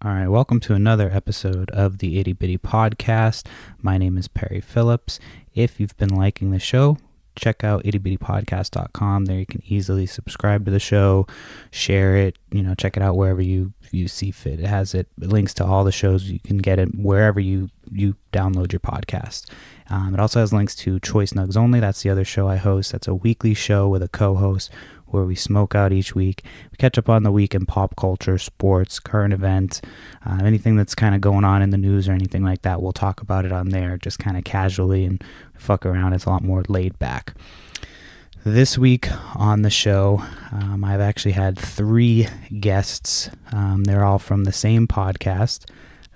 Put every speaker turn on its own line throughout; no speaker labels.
All right, welcome to another episode of the Itty Bitty Podcast. My name is Perry Phillips. If you've been liking the show, check out ittybittypodcast.com. There you can easily subscribe to the show, share it, check it out wherever you see fit. It links to all the shows. You can get it wherever you download your podcast. It also has links to Choice Nugs Only. That's the other show I host. That's a weekly show with a co-host where we smoke out each week. We catch up on the week in pop culture, sports, current events, anything that's kind of going on in the news or anything like that. We'll talk about it on there just kind of casually and fuck around. It's a lot more laid back. This week on the show, I've actually had 3 guests. They're all from the same podcast.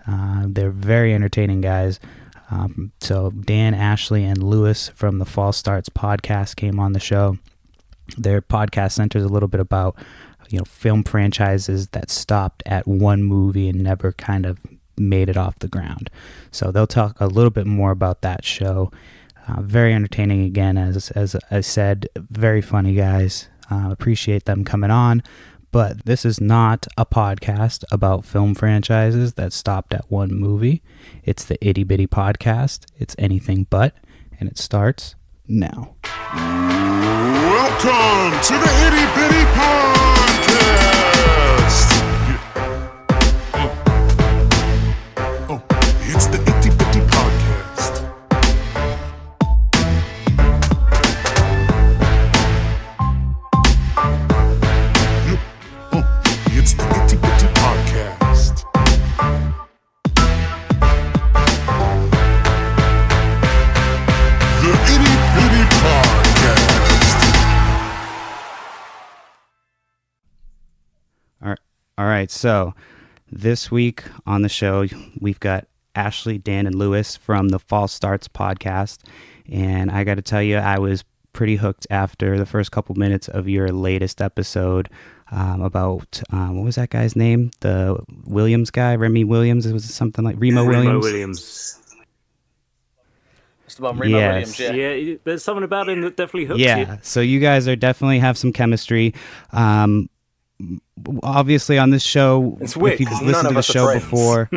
They're very entertaining guys. So Dan, Ashley, and Lewis from the False Starts podcast came on the show. Their podcast centers a little bit about, film franchises that stopped at one movie and never kind of made it off the ground. So they'll talk a little bit more about that show. Very entertaining again, as I said, very funny guys. Appreciate them coming on. But this is not a podcast about film franchises that stopped at one movie. It's the Itty Bitty Podcast. It's anything but, and it starts now.
Welcome to the Itty Bitty Podcast! It's the Itty Bitty Podcast. It's the Itty Bitty Podcast. The Itty Bitty Podcast.
All right, so this week on the show, we've got Ashley, Dan, and Lewis from the False Starts podcast. And I got to tell you, I was pretty hooked after the first couple minutes of your latest episode about, what was that guy's name? The Williams guy, Remy Williams? It was something like Remo Williams?
It's the one Remo Williams, yeah.
Yeah, there's something about him that definitely hooks you.
Yeah, so you guys are definitely have some chemistry. Obviously on this show,
it's weird,
if you've listened to the show before,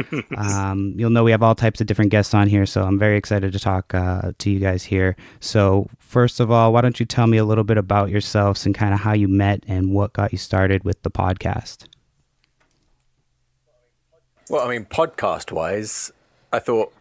you'll know we have all types of different guests on here, so I'm very excited to talk to you guys here. So first of all, why don't you tell me a little bit about yourselves and kind of how you met and what got you started with the podcast?
Well, podcast-wise, I thought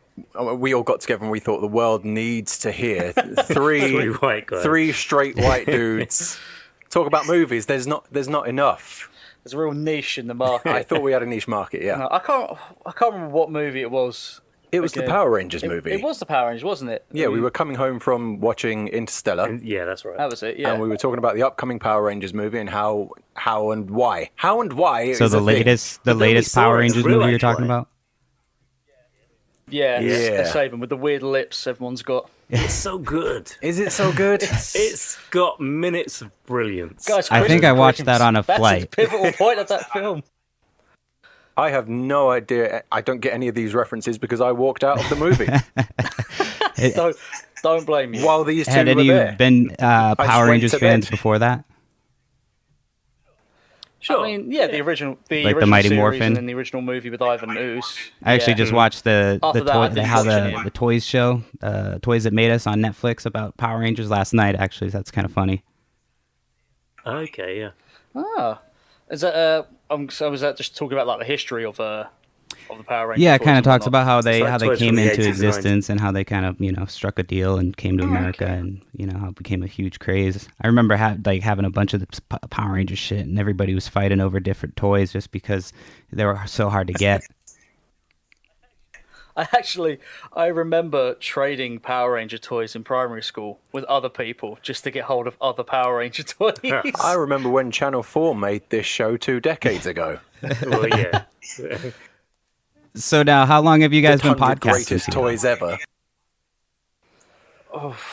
we all got together and we thought the world needs to hear three straight white dudes talk about movies. There's not enough.
There's a real niche in the market.
I thought we had a niche market, yeah.
No, I can't remember what movie it was.
It was the Power Rangers movie.
It was the Power Rangers, wasn't it?
Yeah, we were coming home from watching Interstellar.
Yeah, that's right.
That was it, yeah.
And we were talking about the upcoming Power Rangers movie and how and why. How and why
So
is
the latest Power Rangers movie you're talking about?
Yeah. Save with the weird lips everyone's got.
It's so good.
Is it so good?
It's got minutes of brilliance.
Guys,
I think I watched that on a flight.
That's the pivotal point of that film.
I have no idea. I don't get any of these references because I walked out of the movie.
Don't blame me.
While these two
Had
were
any
there.
of you been Power Rangers fans before that?
Sure. I mean, yeah, the original
Like the Mighty
series
Morphin?
and then the original movie with Ivan Ooze.
I actually just watched the toys show, Toys That Made Us on Netflix about Power Rangers last night. Actually, that's kind of funny.
Okay, yeah.
Ah, is that so? Was that just talking about like the history of the Power Rangers?
Yeah, it kind of talks about how they
Toys
came
from the
into
80s,
existence and how they kind of struck a deal and came to America and how it became a huge craze. I remember having a bunch of the Power Rangers shit and everybody was fighting over different toys just because they were so hard to get.
I remember trading Power Ranger toys in primary school with other people just to get hold of other Power Ranger toys.
I remember when Channel 4 made this show 2 decades ago.
Well, yeah.
So now, how long have you guys been podcasting?
Greatest toys ever.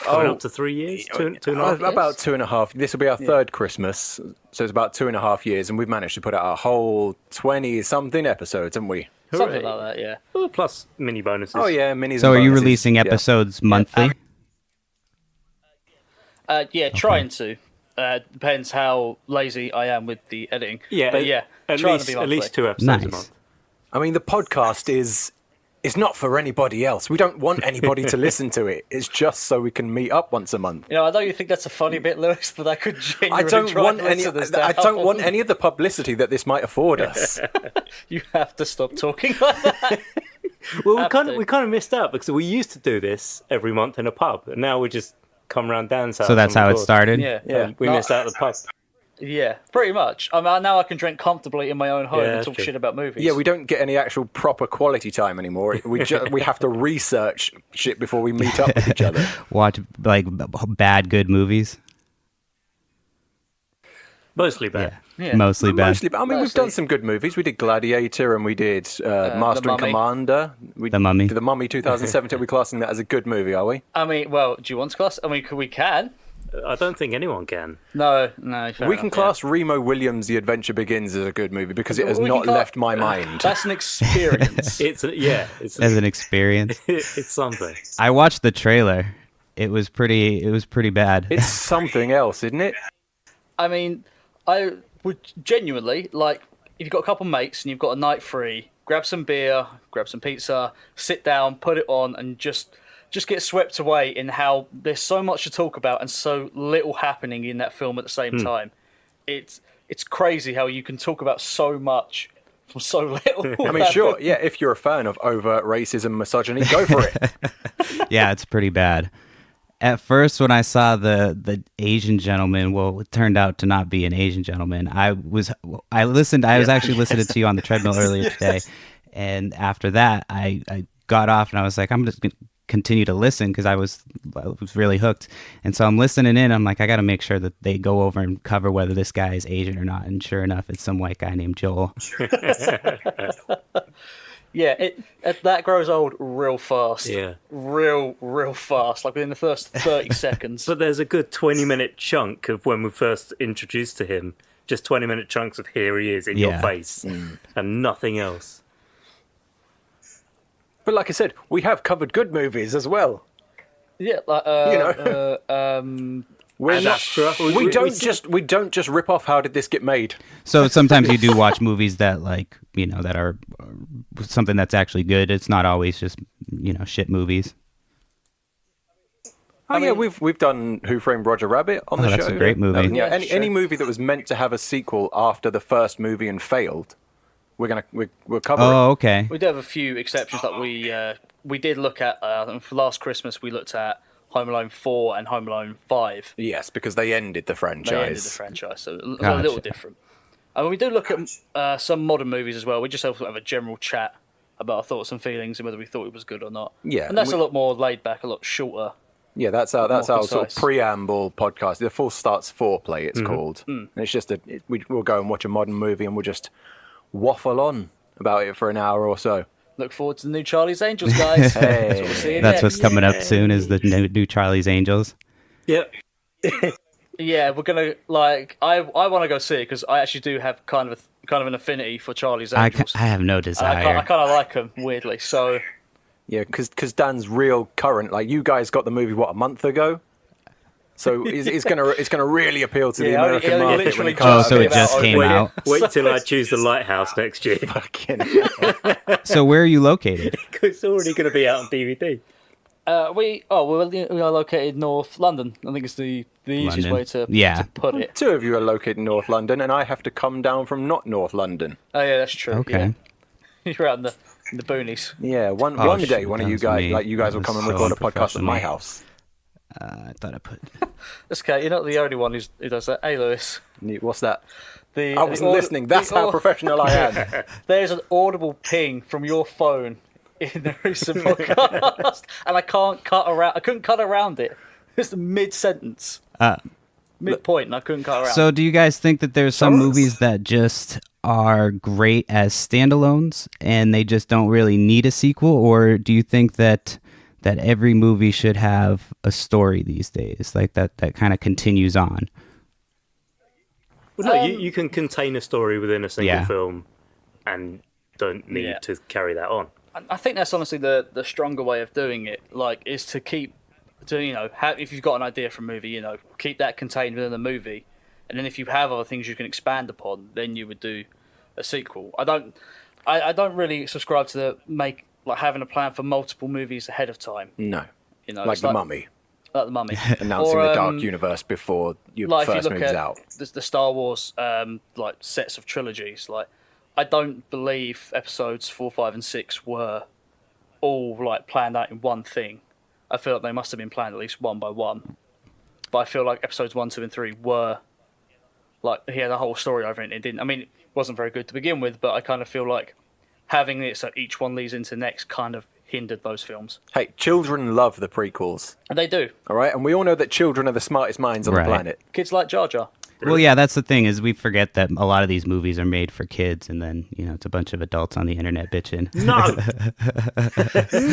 Coming up to 3 years? Two and a half years?
About 2.5. This will be our third Christmas, so it's about 2.5 years, and we've managed to put out a whole 20-something episodes, haven't we?
Something like that, yeah.
Well, plus mini bonuses.
Oh, yeah, minis.
So
and
are you
bonuses.
releasing episodes monthly?
Trying to. Depends how lazy I am with the editing.
Yeah,
but yeah,
at
trying to be
least
monthly.
2 episodes
Nice.
a month.
I mean, the podcast is not for anybody else. We don't want anybody to listen to it. It's just so we can meet up once a month.
I know you think that's a funny bit, Lewis, but I could genuinely
I don't
drive
want any.
listeners down.
I don't want any of the publicity that this might afford us.
You have to stop talking like that.
Well, we kind of missed out because we used to do this every month in a pub, and now we just come around Dan's house.
So that's how it started?
Yeah.
We missed out the pub.
Yeah, pretty much. I mean, now I can drink comfortably in my own home and talk shit about movies.
Yeah, we don't get any actual proper quality time anymore. We have to research shit before we meet up with each other.
Watch like bad good movies.
Mostly bad.
Yeah.
Mostly bad.
Mostly, I mean, we've done some good movies. We did Gladiator and we did Master and
Mummy.
Commander.
The Mummy.
The Mummy 2017. Are we classing that as a good movie, are we?
I mean, well, do you want to class? I mean, we can.
I don't think anyone can.
No.
We can class Remo Williams' The Adventure Begins as a good movie because it has
We can
not
class-
left my mind.
That's an experience.
It's
As an experience.
it's something.
I watched the trailer. It was pretty bad.
It's something else, isn't it?
I mean, I would genuinely, like, if you've got a couple mates and you've got a night free, grab some beer, grab some pizza, sit down, put it on, and just get swept away in how there's so much to talk about and so little happening in that film at the same time. It's crazy how you can talk about so much from so little.
I mean, sure, yeah, if you're a fan of overt racism, misogyny, go for it.
Yeah, it's pretty bad. At first, when I saw the Asian gentleman, well, it turned out to not be an Asian gentleman. I was actually listening to you on the treadmill earlier today, and after that, I got off and I was like, I'm just gonna continue to listen because I was really hooked. And so I'm listening in. I'm like, I got to make sure that they go over and cover whether this guy is Asian or not. And sure enough, it's some white guy named Joel.
Yeah, that grows old real fast.
Yeah.
Real fast, like within the first 30 seconds.
But there's a good 20-minute chunk of when we first introduced to him. Just 20-minute chunks of here he is in your face and nothing else.
But like I said, we have covered good movies as well.
Yeah, like,
We're
And
not,
that's true.
we don't just rip off how did this get made.
So sometimes you do watch movies that that are something that's actually good. It's not always just, shit movies.
Oh yeah, we've done Who Framed Roger Rabbit on the show.
That's a great movie.
Yeah,
Yeah,
any movie that was meant to have a sequel after the first movie and failed, we're covering.
Oh, okay.
we do have a few exceptions. Like we did look at for last Christmas we looked at Home Alone 4 and Home Alone 5.
Yes, because they ended the franchise.
They ended the franchise, so a
Gotcha.
little different. I mean, we do look at some modern movies as well. We just have a general chat about our thoughts and feelings and whether we thought it was good or not.
Yeah,
and that's a lot more laid back, a lot shorter.
Yeah, that's our
more
sort of
concise.
preamble podcast. The Full Starts Foreplay, it's called. And it's just we'll go and watch a modern movie and we'll just waffle on about it for an hour or so.
Look forward to the new Charlie's Angels, guys.
Hey.
That's what we're seeing
That's
next.
what's coming up soon is the new Charlie's Angels.
Yep.
Yeah, we're gonna I want to go see it because I actually do have kind of an affinity for Charlie's
I
Angels.
have no
I
desire.
kind of like them weirdly. So
Yeah, because Dan's real current. Like you guys got the movie a month ago, so it's gonna really appeal to the
Yeah,
American
it
market
literally
when it
just
comes.
so it
came
just
out
came
over-
out.
Wait till I choose the Lighthouse next year.
Fucking.
So where are you located?
It's already going to be out on DVD.
we are located North London. I think it's the easiest
London.
way to put it.
Two of you are located in North London, and I have to come down from not North London.
Oh yeah, that's true.
Okay.
Yeah. You're out in the boonies.
Yeah, one
Oh,
day,
shoot,
one of
that
you
was
guys,
me.
like you guys,
That
will come and
was so
record a podcast at my
unprofessional.
house.
I thought I put.
That's okay. You're not the only one who does that. Hey, Lewis.
What's that?
The,
I wasn't listening. That's how professional I am.
There's an audible ping from your phone in the recent podcast, and I couldn't cut around it. It's the mid-sentence, mid-point, and I couldn't cut around.
So do you guys think that there's some movies that just are great as standalones and they just don't really need a sequel, or do you think that every movie should have a story these days, like that kind of continues on?
Well, no, you can contain a story within a single
Yeah.
film and don't need to carry that on.
I think that's honestly the stronger way of doing it. Is to keep, if you've got an idea for a movie, keep that contained within the movie, and then if you have other things you can expand upon, then you would do a sequel. I don't really subscribe to having a plan for multiple movies ahead of time.
No.
You know,
Like The Mummy.
Like The Mummy.
Announcing the Dark Universe before your first movie's out.
The Star Wars sets of trilogies. Like, I don't believe episodes 4, 5, and 6 were all planned out in one thing. I feel like they must have been planned at least one by one. But I feel like episodes 1, 2, and 3 were he had a whole story over it. And it didn't. I mean, it wasn't very good to begin with, but I kind of feel like having it so each one leads into the next kind of hindered those films.
Hey, children love the prequels.
And they do.
All right, and we all know that children are the smartest minds on the planet.
Kids like Jar Jar.
Well, yeah, that's the thing is we forget that a lot of these movies are made for kids, and then it's a bunch of adults on the internet bitching.
No,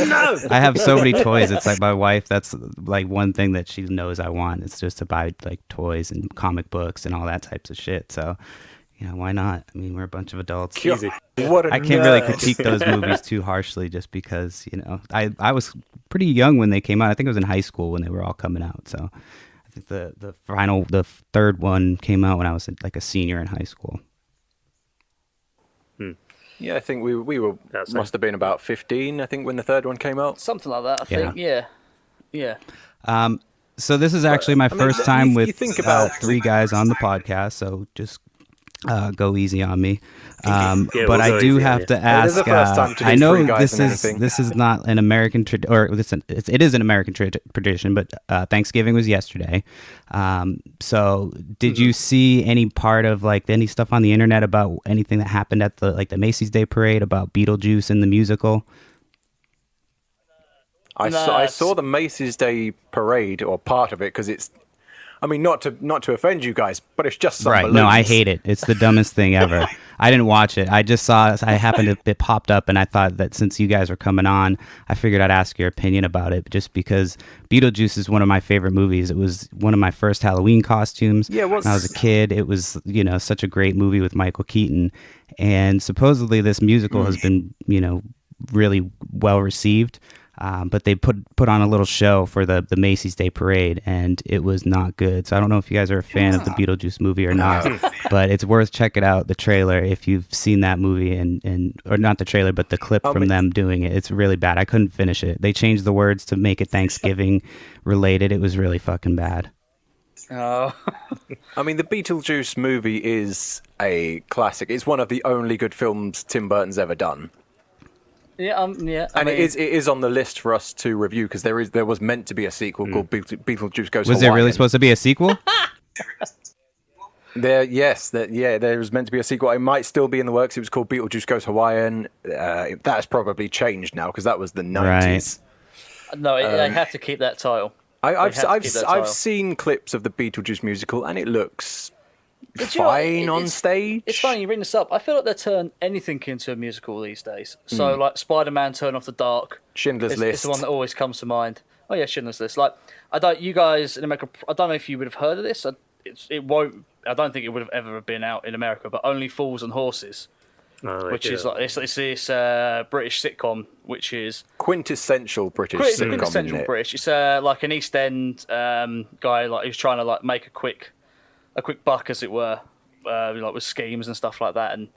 no.
I have so many toys. It's like my wife. That's like one thing that she knows I want. It's just to buy like toys and comic books and all that types of shit. So, why not? I mean, we're a bunch of adults.
Easy.
What
I can't really critique those movies too harshly, just because I was pretty young when they came out. I think I was in high school when they were all coming out. So. I think the third one came out when I was like a senior in high school.
Yeah, I think we must have been about 15. I think when the third one came out,
something like that. I think. Yeah.
So this is actually my first time with
think about
3 guys on the podcast. So just go easy on me.
Yeah,
but I do have to ask.
the first time to do
I know
3 guys
this is not an American it is an American tradition, but Thanksgiving was yesterday. So did you see any part of any stuff on the internet about anything that happened at the Macy's Day Parade about Beetlejuice and the musical?
I saw the Macy's Day Parade or part of it because it's. I mean, not to offend you guys, but it's just some balloons.
No, I hate it. It's the dumbest thing ever. I didn't watch it. I just saw it. It popped up, and I thought that since you guys were coming on, I figured I'd ask your opinion about it, just because Beetlejuice is one of my favorite movies. It was one of my first Halloween costumes when I was a kid. It was, such a great movie with Michael Keaton. And supposedly this musical has been, really well received. But they put on a little show for the Macy's Day Parade, and it was not good. So I don't know if you guys are a fan of the Beetlejuice movie or not, but it's worth checking out the trailer if you've seen that movie, or not the trailer, but the clip from them doing it. It's really bad. I couldn't finish it. They changed the words to make it Thanksgiving related. It was really fucking bad.
Oh.
I mean, the Beetlejuice movie is a classic. It's one of the only good films Tim Burton's ever done.
Yeah,
and it is on the list for us to review because there was meant to be a sequel called Beetlejuice Goes Hawaiian.
Was there really supposed to be a sequel?
There was meant to be a sequel. It might still be in the works. It was called Beetlejuice Goes Hawaiian. That's probably changed now because that was the 90s.
Right. No, they have to keep that title.
I've seen clips of the Beetlejuice musical and it looks fine on stage.
It's funny you bring this up. I feel like they turn anything into a musical these days. So like Spider-Man: Turn Off the Dark,
Schindler's List.
It's the one that always comes to mind. Oh yeah, Schindler's List. You guys in America, I don't know if you would have heard of this. It won't. I don't think it would have ever been out in America. But Only Fools and Horses, which is it's this British sitcom, which is
quintessential British sitcom.
Quintessential British. It's like an East End guy who's trying to make a quick buck, as it were, with schemes and stuff like that, and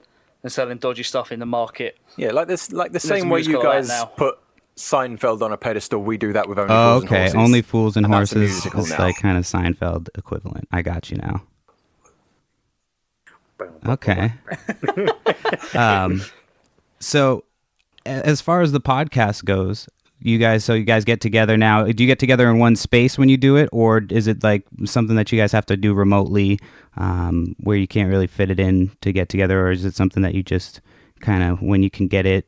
selling dodgy stuff in the market.
Yeah, the same way you guys put Seinfeld on a pedestal, we do that with Only Fools and Horses.
Only Fools and Horses is like kind of Seinfeld equivalent. I got you now. Okay. So as far as the podcast goes, you guys get together now. Do you get together in one space when you do it, or is it like something that you guys have to do remotely, where you can't really fit it in to get together, or is it something that you just kind of, when you can get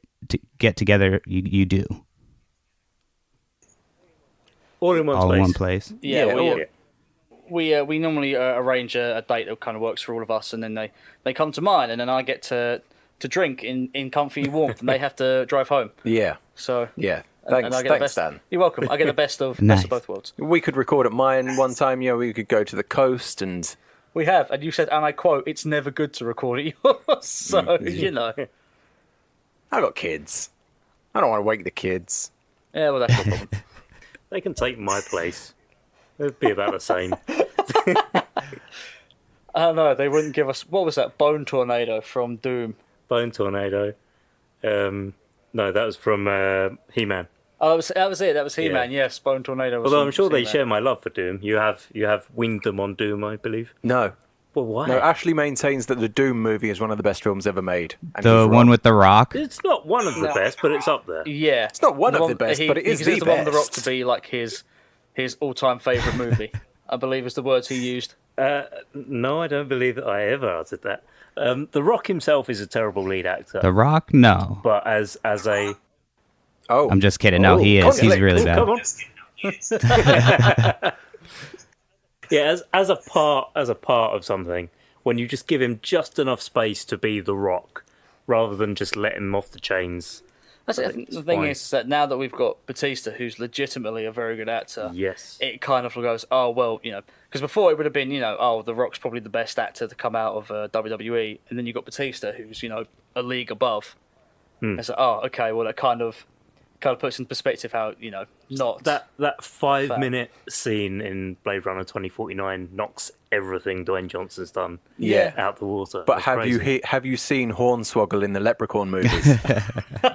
together, you do?
All in one place.
Yeah. We normally arrange a date that kind of works for all of us, and then they come to mine, and then I get to drink in comfy warmth, and they have to drive home.
Yeah.
So
yeah.
Thanks, Dan. You're welcome. I get the best of both worlds.
We could record at mine one time. We could go to the coast, and
we have. And you said, and I quote, "It's never good to record at yours." So
I got kids. I don't want to wake the kids.
Yeah, well, that's no problem.
They can take my place. It'd be about the same.
I don't know. They wouldn't give us. What was that? Bone Tornado from Doom.
Bone Tornado. No, that was from He-Man.
Oh, that was it. That was He-Man. Yeah, Bone Tornado.
Although I'm sure they share my love for Doom. You have winged them on Doom, I believe.
No.
Well, why?
No, Ashley maintains that the Doom movie is one of the best films ever made. And
The
he's
one
wrong.
with The Rock?
It's not one of the best, but it's up there.
Yeah,
It's not one of the best, but it is the
the one with The Rock
best.
to be like his all-time favorite movie. I believe is the words he used.
No, I don't believe that I ever uttered that. The Rock himself is a terrible lead actor.
The Rock? No.
But as a...
Oh,
I'm just kidding. No, he is. He's
conflict.
really bad.
Come on. Yeah, as a part of something, when you just give him just enough space to be The Rock, rather than just let him off the chains.
That's it. I think the thing is that now that we've got Batista, who's legitimately a very good actor,
Yes.
it kind of goes, oh, well, because before it would have been, oh, The Rock's probably the best actor to come out of WWE, and then you've got Batista, who's, a league above. It's like, oh, okay, well, that kind of puts in perspective how, not...
That 5-minute scene in Blade Runner 2049 knocks everything Dwayne Johnson's done out the water.
But
It's
have
crazy.
you seen Hornswoggle in the Leprechaun movies?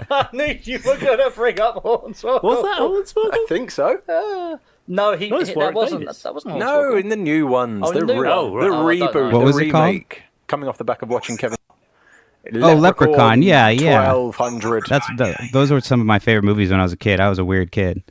I knew you were going to bring up Hornswoggle.
Was that Hornswoggle?
I think so.
No,
No, it's
that
Warwick
wasn't
Davis.
Hornswoggle.
No, in the new ones.
Oh,
the
the new one.
Oh, right.
the
Oh, I don't
reboot,
know.
What was
the
it called?
remake, coming off the back of watching Kevin.
Leprechaun. Yeah.
1200.
Those were some of my favorite movies when I was a kid. I was a weird kid.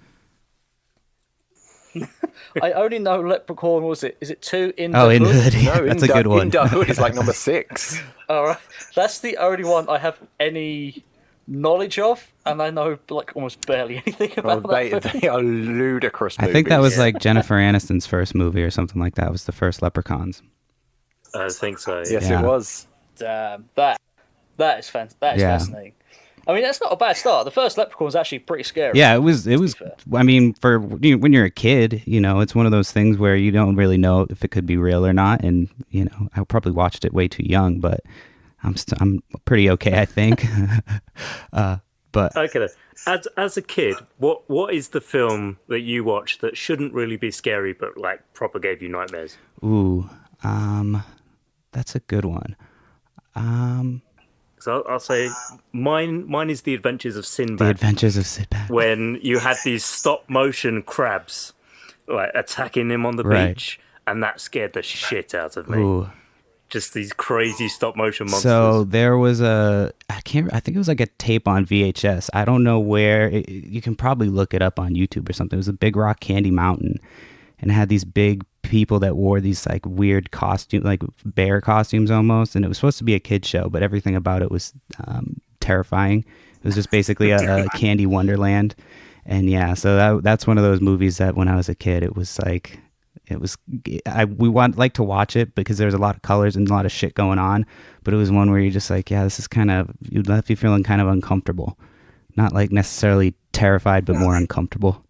I only know Leprechaun, was it? Is it 2 in
Oh,
the
in the
Hood?
hood.
No,
That's a good one.
In the Hood is like number 6.
All right. That's the only one I have any knowledge of, and I know like almost barely anything about that.
They are ludicrous
I
movies.
think that was like Jennifer Aniston's first movie or something like that. It was the first Leprechauns.
I think so.
Yes,
Yeah.
it was.
Damn, that is
Yeah.
fascinating. I mean, that's not a bad start. The first Leprechaun was actually pretty scary.
Yeah, it was.
fair.
I mean, for when you're a kid, it's one of those things where you don't really know if it could be real or not. And I probably watched it way too young, but I'm pretty okay, I think. But
Okay, then. As a kid, what is the film that you watched that shouldn't really be scary, but like proper gave you nightmares?
that's a good one.
So I'll say mine is The Adventures of
The
Sinbad.
Adventures of Sinbad.
When you had these stop motion crabs like attacking him on the
Right.
beach, and that scared the shit out of me.
Ooh.
Just these crazy stop motion monsters.
So there was I think it was like a tape on VHS. I don't know where. You can probably look it up on YouTube or something. It was a Big Rock Candy Mountain, and it had these big people that wore these like weird costume, like bear costumes almost. And it was supposed to be a kid show, but everything about it was terrifying. It was just basically a candy wonderland. And yeah, so that's one of those movies that when I was a kid, it was like. We like to watch it because there's a lot of colors and a lot of shit going on, but it was one where you're just like, yeah, this is you left you feeling kind of uncomfortable, not like necessarily terrified, but more uncomfortable.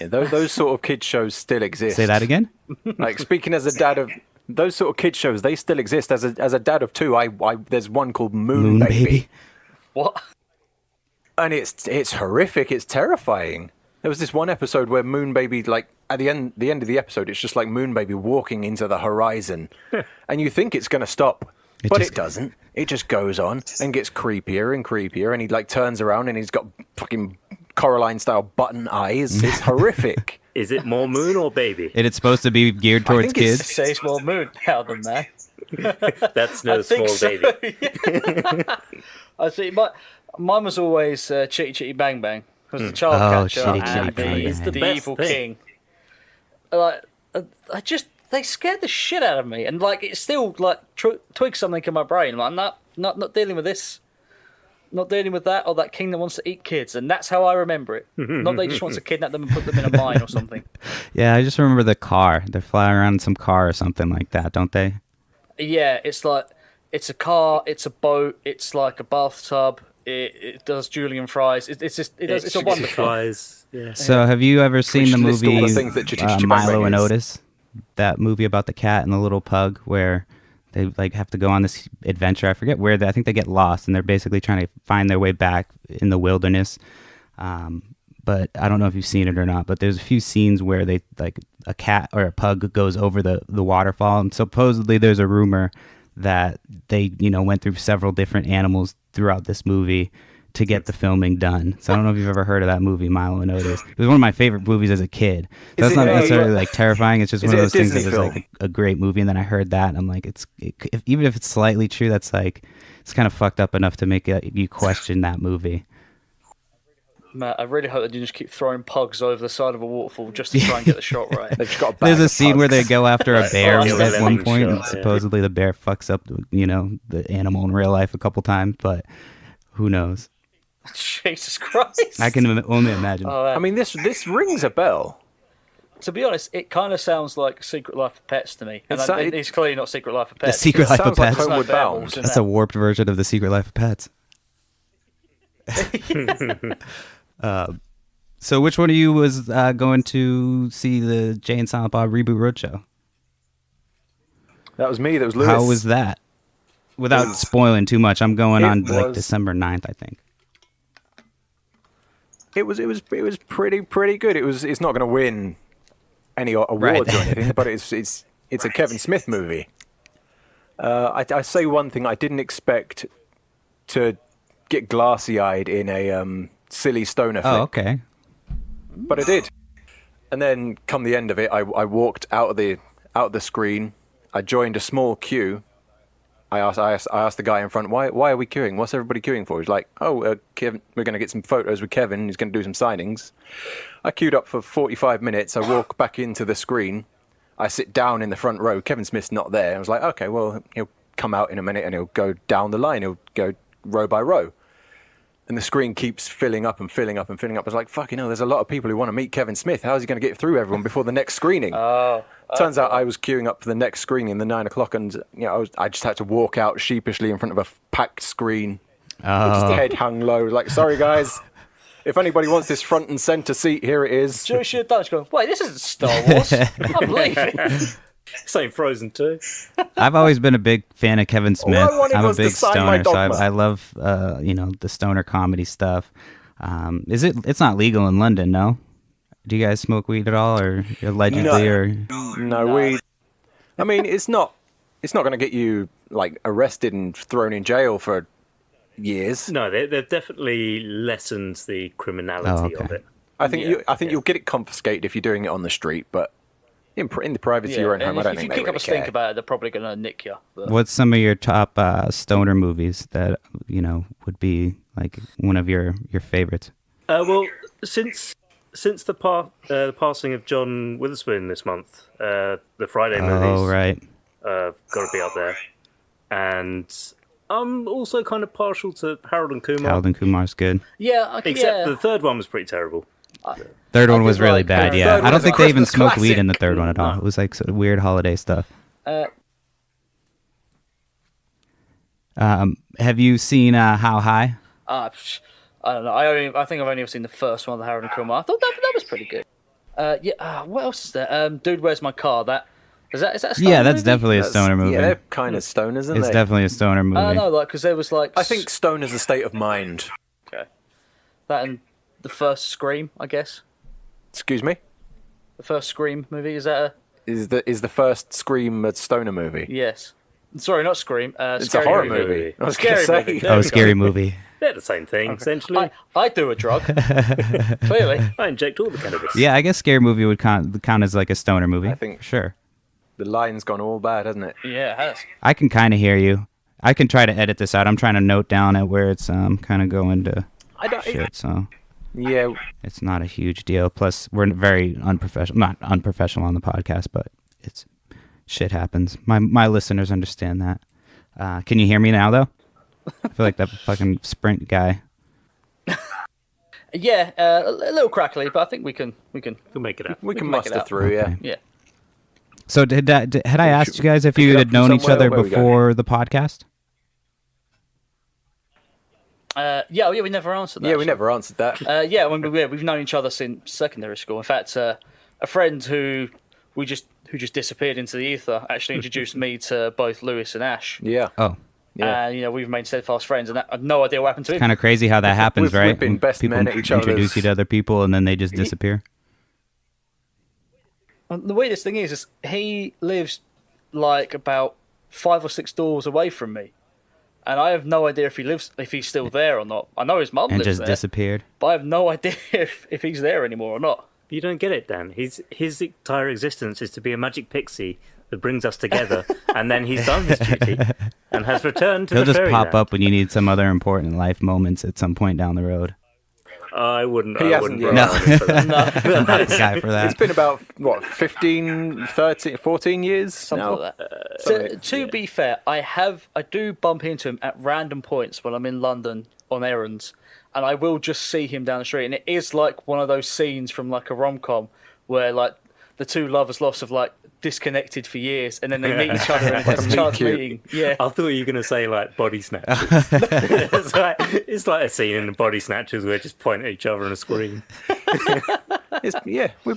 Yeah, those sort of kids shows still exist.
Say that again.
Like speaking as a dad of those sort of kids shows, they still exist. As a dad of 2, I there's one called Moon Baby.
What?
And it's horrific. It's terrifying. There was this one episode where Moon Baby, like at the end of the episode, it's just like Moon Baby walking into the horizon, and you think it's going to stop, but it doesn't. It just goes on and gets creepier and creepier, and he like turns around and he's got fucking Coraline style button eyes. It's horrific.
Is it more moon or baby?
It's supposed to be geared towards
think it's-
It
kids.
says more moon now than that.
That's no
I think
small
so.
baby.
I see. Mine was always Chitty Chitty Bang Bang. Was the child
Oh,
catcher
Chitty
and
Chitty Bang Bang.
It's the
the
best
evil
thing.
king. Like, they scared the shit out of me, and like it still like twigs something in my brain. Like, not dealing with this, not dealing with that, or that king that wants to eat kids, and that's how I remember it. Not they just want to kidnap them and put them in a mine or something.
Yeah, I just remember the car. They're flying around in some car or something like that, don't they?
Yeah, it's like it's a car, it's a boat, it's like a bathtub. It does Julian fries. It's a wonderful.
Flies. Yeah.
So have you ever seen the
should list all
movie
the things that Chitty Chitty Bang Bang
Milo and
is.
Otis? That movie about the cat and the little pug where they like have to go on this adventure. I forget where. I think they get lost and they're basically trying to find their way back in the wilderness. But I don't know if you've seen it or not. But there's a few scenes where they like a cat or a pug goes over the waterfall, and supposedly there's a rumor that they went through several different animals throughout this movie to get the filming done. So I don't know if you've ever heard of that movie, Milo and Otis. It was one of my favorite movies as a kid. So that's not necessarily like terrifying. It's just one of those things that was like a great movie. And then I heard that, and I'm like, even if it's slightly true, that's like, it's kind of fucked up enough to make you question that movie.
Matt, I really hope they didn't just keep throwing pugs over the side of a waterfall just to try and get the shot right.
They've just got a bag
There's a
of
scene where they go after a bear at one point, and
shot,
supposedly the bear fucks up, the animal in real life a couple times, but who knows?
Jesus Christ.
I can only imagine.
I mean, this rings a bell.
To be honest, it kind of sounds like Secret Life of Pets to me. And it's clearly not Secret Life of
The
Pets.
Secret Life of
sounds like
Pets.
Homeward Bound.
That's a warped version of The Secret Life of Pets. So which one of you was going to see the Jay and Silent Bob Reboot Roadshow?
That was me. That was Lewis.
How was that? Without spoiling too much, I'm going on like December 9th, I think.
It was pretty good. It's not going to win any awards or anything, but it's a Kevin Smith movie. I say one thing: I didn't expect to get glassy-eyed in a silly stoner flick.
Oh, okay.
But I did. And then, come the end of it, I walked out of the screen. I joined a small queue. I asked the guy in front, why are we queuing? What's everybody queuing for? He's like, Kevin, we're going to get some photos with Kevin. He's going to do some signings. I queued up for 45 minutes. I walk back into the screen. I sit down in the front row. Kevin Smith's not there. I was like, okay, well, he'll come out in a minute and he'll go down the line. He'll go row by row. And the screen keeps filling up and filling up and filling up. I was like, fucking hell, there's a lot of people who want to meet Kevin Smith. How is he going to get through everyone before the next screening? Turns out I was queuing up for the next screening, the 9 o'clock, and I just had to walk out sheepishly in front of a packed screen. Just head hung low. Like, sorry, guys. If anybody wants this front and centre seat, here it is.
Joe should have done it. Go, wait, this isn't Star Wars. I'm leaving.
Same Frozen 2.
I've always been a big fan of Kevin Smith. I'm a big stoner, so I love the stoner comedy stuff. It's not legal in London, no? Do you guys smoke weed at all, or allegedly,
No, weed. I mean, it's not going to get you like arrested and thrown in jail for years.
No, they've definitely lessened the criminality of it.
I think you'll get it confiscated if you're doing it on the street, but in the privacy of your own home, I don't think they really care.
If you kick up a stink about it, they're probably going to nick you. But...
What's some of your top stoner movies that would be like one of your favorites?
Well, since the passing of John Witherspoon this month, the Friday movies.
Oh, right.
Got to be up there. And I'm also kind of partial to Harold and Kumar.
Harold and Kumar's good.
Yeah,
except the third one was pretty terrible.
Third one was really bad, yeah. I don't think they even smoked
classic.
weed in the third one at all. It was like sort of weird holiday stuff. Have you seen How High?
I don't know. I think I've only ever seen the first one, the Harold and Kumar. I thought that was pretty good. What else is there? Dude, Where's My Car? Is that a stoner
Yeah, that's
movie?
definitely a stoner movie.
Yeah, they're kind of stoners, aren't
It's
they?
definitely a stoner movie.
I don't know, because there was like...
I think stoner's a state of mind.
Okay. That and the first Scream, I guess.
Excuse me?
The first Scream movie, is that a...
Is the first Scream a stoner movie?
Yes. Sorry, not Scream.
It's a horror movie. I was going to
Scary
say.
movie.
Oh, Scary Movie.
They're the same thing, essentially.
I do a drug. Clearly.
I inject all the cannabis.
Yeah, I guess Scary Movie would count as like a stoner movie.
I think-
for sure.
The line's gone all bad, hasn't it?
Yeah, it has.
I can kind of hear you. I can try to edit this out. I'm trying to note down at where it's kind of going to shit, so
Yeah.
it's not a huge deal. Plus, we're very unprofessional. Not unprofessional on the podcast, but it's shit happens. My listeners understand that. Can you hear me now, though? I feel like that fucking Sprint guy.
Yeah, a little crackly, but I think we can
We'll make it up.
We can
make it
muster
out.
through, yeah.
Okay.
Yeah.
So had I asked you guys if
pick
you
it up
had
from
known each
somewhere,
other
where we go?
before the podcast?
We never answered that.
Yeah, we
actually.
never answered that.
We've known each other since secondary school. In fact, a friend who just disappeared into the ether actually introduced me to both Lewis and Ash.
Yeah.
Oh,
Yeah.
And we've remained steadfast friends, and I have no idea what happened to him.
kind of crazy how that happens,
We've
right?
been best
People
men at each
introduce
other's-
you to other people and then they just disappear.
And the weirdest thing is he lives like about 5 or 6 doors away from me. and I have no idea if he's still there or not. I know his mum
And
lives
just
there,
disappeared.
but I have no idea if he's there anymore or not.
You don't get it, Dan. His entire existence is to be a magic pixie that brings us together, and then he's done his duty and has returned to
He'll
the
just pop
fairyland.
up when you need some other important life moments at some point down the road.
I wouldn't.
He
I
hasn't
wouldn't
yet.
rely on him for that.
No,
Not the guy for that.
It's been about, 15, 13, 14 years
something
now?
like that. To be fair, I do bump into him at random points when I'm in London on errands, and I will just see him down the street, and it is like one of those scenes from like a rom-com where like the two lovers lost have like disconnected for years, and then they meet each other and have a chance
cute.
meeting. Yeah,
I thought you were going to say like Body Snatchers. it's like a scene in the Body Snatchers where they just point at each other on a screen.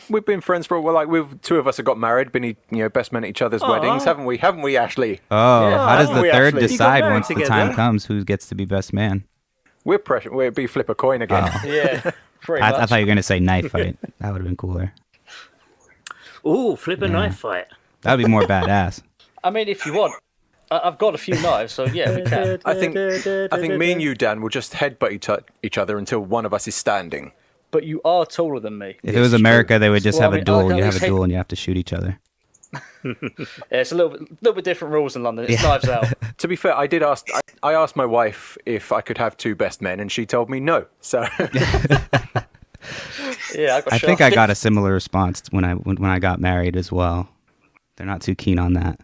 We've been friends for a while. Like, two of us have got married, been best men at each other's weddings, haven't we? Haven't we, Ashley?
Oh,
Yeah,
how does
haven't
the
we
third
actually? You got
decide
married
once the
together.
time comes who gets to be best man?
We're pressure. We'd be flip a coin again.
yeah, pretty
I
much.
thought you were going to say knife fight. That would have been cooler.
Ooh, flip a knife fight.
That would be more badass.
I mean, if you want, I've got a few knives, so yeah, we can.
I think me and you, Dan, will just headbutt each other until one of us is standing.
But you are taller than me.
If it was America, they would just
Well,
have
I
a
mean,
duel.
I
You have a
can't
duel and you have to shoot each other.
Yeah, it's a little bit different rules in London. It's knives out.
To be fair, I asked my wife if I could have two best men, and she told me no. So
Yeah,
I think I got a similar response when I got married as well. They're not too keen on that.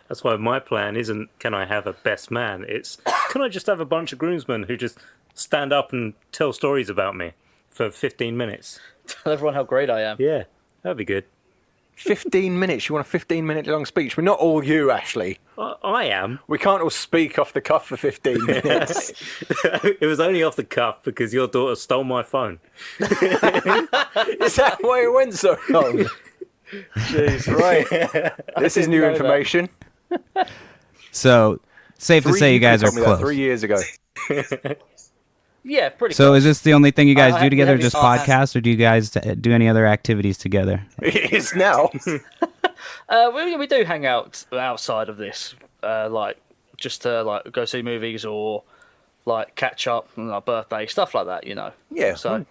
That's why my plan isn't can I have a best man? It's can I just have a bunch of groomsmen who just stand up and tell stories about me for 15 minutes?
Tell everyone how great I am.
Yeah, that'd be good.
15 minutes. You want a 15-minute long speech? We're not all you, Ashley.
I am.
We can't all speak off the cuff for 15 minutes.
It was only off the cuff because your daughter stole my phone.
Is that why it went so long?
Jeez.
Right. This is new
know that.
information.
So, safe to say you guys are
told me that
close.
3 years ago.
Yeah, pretty
So
close.
is this the only thing you guys do together,
we
just
have-
podcasts, or do you guys do any other activities together?
It is now.
We do hang out outside of this, like just to like go see movies or like catch up on our birthday, stuff like that, you know.
Yeah.
So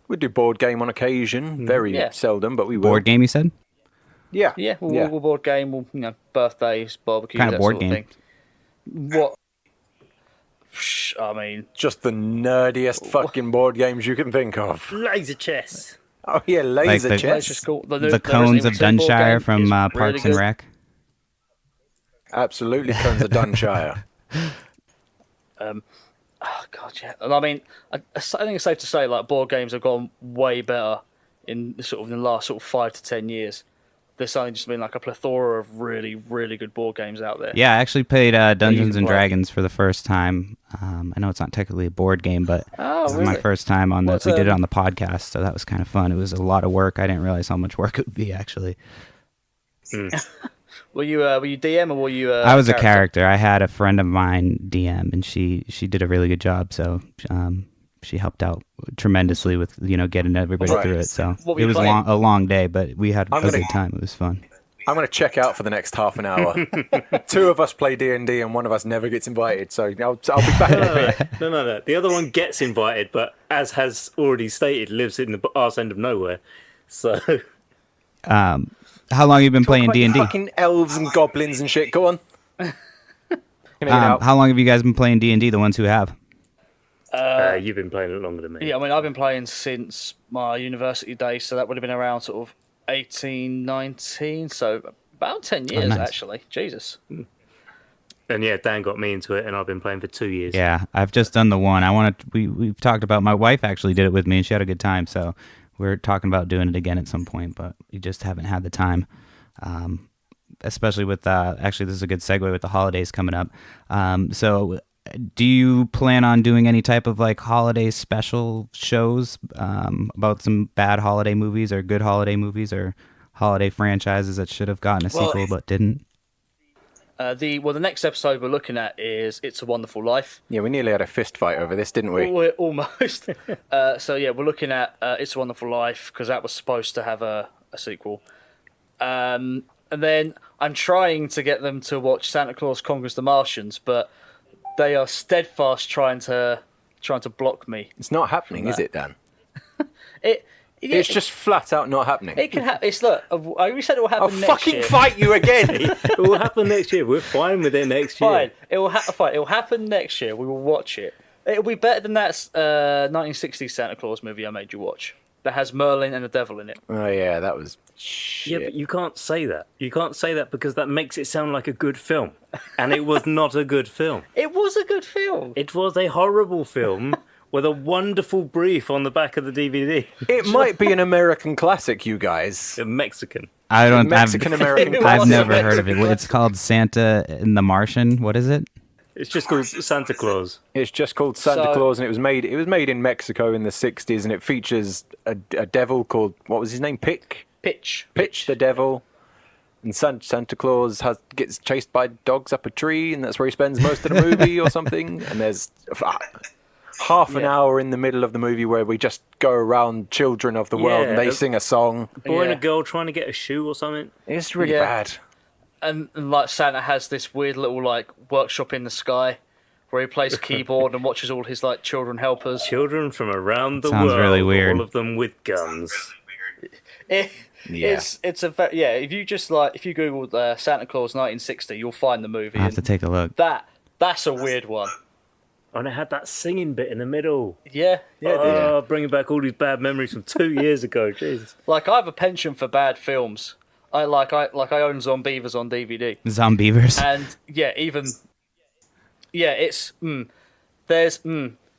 We do board game on occasion. Very
Yeah.
seldom, but we will.
Board game, you said?
Yeah.
yeah, we'll board game, we'll birthdays, barbecues,
Kind of
that
board
sort
game?
of thing. What? I mean,
Just the nerdiest fucking board games you can think of.
Laser chess.
Oh, yeah, laser
the-
it's
chess.
just cool.
The Cones of Dunshire from Parks and Rec.
Absolutely, Cones of Dunshire.
Oh God, yeah. And I mean, I think it's safe to say like board games have gone way better in the last 5 to 10 years. There's suddenly just been like a plethora of really, really good board games out there.
Yeah, I actually played Dungeons
can
and
play.
Dragons for the first time. I know it's not technically a board game, but
Oh,
this is my
really?
first time on
What's,
we did it on the podcast, so that was kind of fun. It was a lot of work. I didn't realize how much work it would be, actually.
Were you DM or were you?
I was a character. I had a friend of mine DM, and she did a really good job. So she helped out tremendously with getting everybody
Right.
through it. So
What were
it
you
was
playing?
a long day, but we had
I'm
a
gonna-
good time. It was fun.
I'm going to check out for the next half an hour. Two of us play D&D and one of us never gets invited, so I'll be back in a bit.
No. The other one gets invited, but as has already stated, lives in the arse end of nowhere. So
How long have you been playing
Talk about you
D&D?
Fucking elves and goblins and shit. Go on.
How long have you guys been playing D&D? The ones who have.
you've been playing it longer than me.
Yeah, I mean, I've been playing since my university days, so that would have been around 18, 19, so about 10 years
nice.
actually. Jesus.
And yeah, Dan got me into it, and I've been playing for 2 years.
Yeah, I've just done the one. We've talked about. My wife actually did it with me, and she had a good time. So we're talking about doing it again at some point, but we just haven't had the time. Especially with actually, this is a good segue with the holidays coming up. So, do you plan on doing any type of like holiday special shows about some bad holiday movies or good holiday movies or holiday franchises that should have gotten a sequel but didn't?
The next episode we're looking at is It's a Wonderful Life.
Yeah, we nearly had a fist fight over this, didn't we?
We're almost. So yeah, we're looking at It's a Wonderful Life because that was supposed to have a sequel. And then I'm trying to get them to watch Santa Claus Conquers the Martians, but they are steadfast trying to block me.
It's not happening, is it, Dan?
It's
just flat out not happening.
It can happen. It's look. We said it will happen
I'll
next
fucking
year.
fight you again.
It will happen next year. We're fine with it next year.
Fine. It will fine. It will happen next year. We will watch it. It'll be better than that 1960s Santa Claus movie I made you watch. That has Merlin and the devil in it.
Oh yeah, that was shit.
Yeah, but you can't say that. You can't say that because that makes it sound like a good film. And it was not a good film.
It was a good film.
It was a horrible film with a wonderful brief on the back of the DVD.
It might be an American classic, you guys.
A Mexican.
I don't.
Mexican American classic.
I've never heard of it. It's called Santa and the Martian. What is it?
It's just called Santa Claus.
It's just called Santa Claus, and it was made in Mexico in the 60s, and it features a devil called, what was his name? Pitch the devil. And Santa Claus gets chased by dogs up a tree, and that's where he spends most of the movie or something. And there's half an hour in the middle of the movie where we just go around children of the world and they sing a song.
A boy and a girl trying to get a shoe or something.
It's really bad.
And like Santa has this weird little like workshop in the sky where he plays keyboard and watches all his like children helpers.
Children from around the
Sounds
world.
really weird.
All of them with guns.
It's if you Google Santa Claus 1960, you'll find the movie.
I have to take a look.
That's a weird one.
And it had that singing bit in the middle.
Yeah.
Bringing back all these bad memories from 2 years ago. Jesus.
Like I have a penchant for bad films. I own Zombievers on DVD.
Zombievers.
And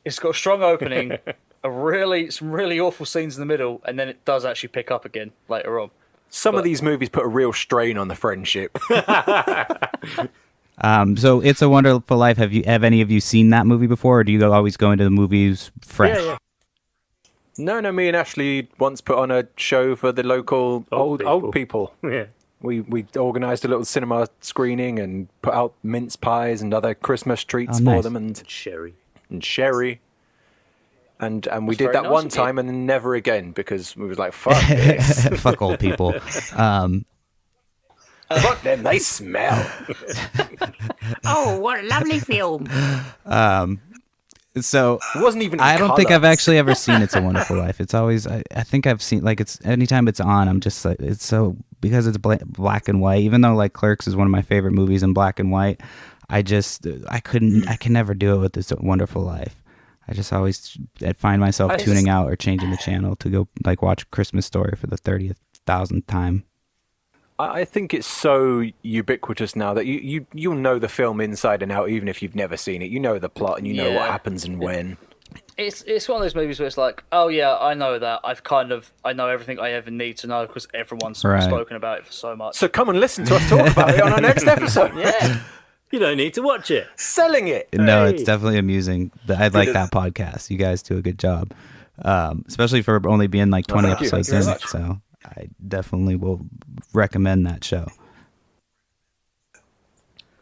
it's got a strong opening, some really awful scenes in the middle, and then it does actually pick up again later on.
Some of these movies put a real strain on the friendship.
So It's a Wonderful Life. Have any of you seen that movie before, or do you always go into the movies fresh?
Yeah. No, me and Ashley once put on a show for the local old people.
Yeah.
We organised a little cinema screening and put out mince pies and other Christmas treats for them and
sherry.
And we
That's
did
very
that
nice
one
of
time
you.
and then never again because we was like, fuck this.
Fuck old people.
Fuck them, they smell.
Oh, what a lovely film.
So
It wasn't even in
I don't think
colour.
I've actually ever seen It's a Wonderful Life. It's always I think I've seen it's anytime it's on, I'm just like it's so because it's black and white. Even though like Clerks is one of my favorite movies in black and white, I can never do it with It's a Wonderful Life. I just always find myself tuning out or changing the channel to go like watch Christmas Story for the 30,000th time.
I think it's so ubiquitous now that you'll know the film inside and out even if you've never seen it. You know the plot and you know what happens and when.
It's one of those movies where it's like, oh yeah, I know that. I know everything I ever need to know because everyone's spoken about it for so much.
So come and listen to us talk about it on our next episode.
Yeah.
You don't need to watch it.
Selling it.
No, it's definitely amusing. I like that podcast. You guys do a good job, especially for only being like 20 episodes in it. So I definitely will recommend that show.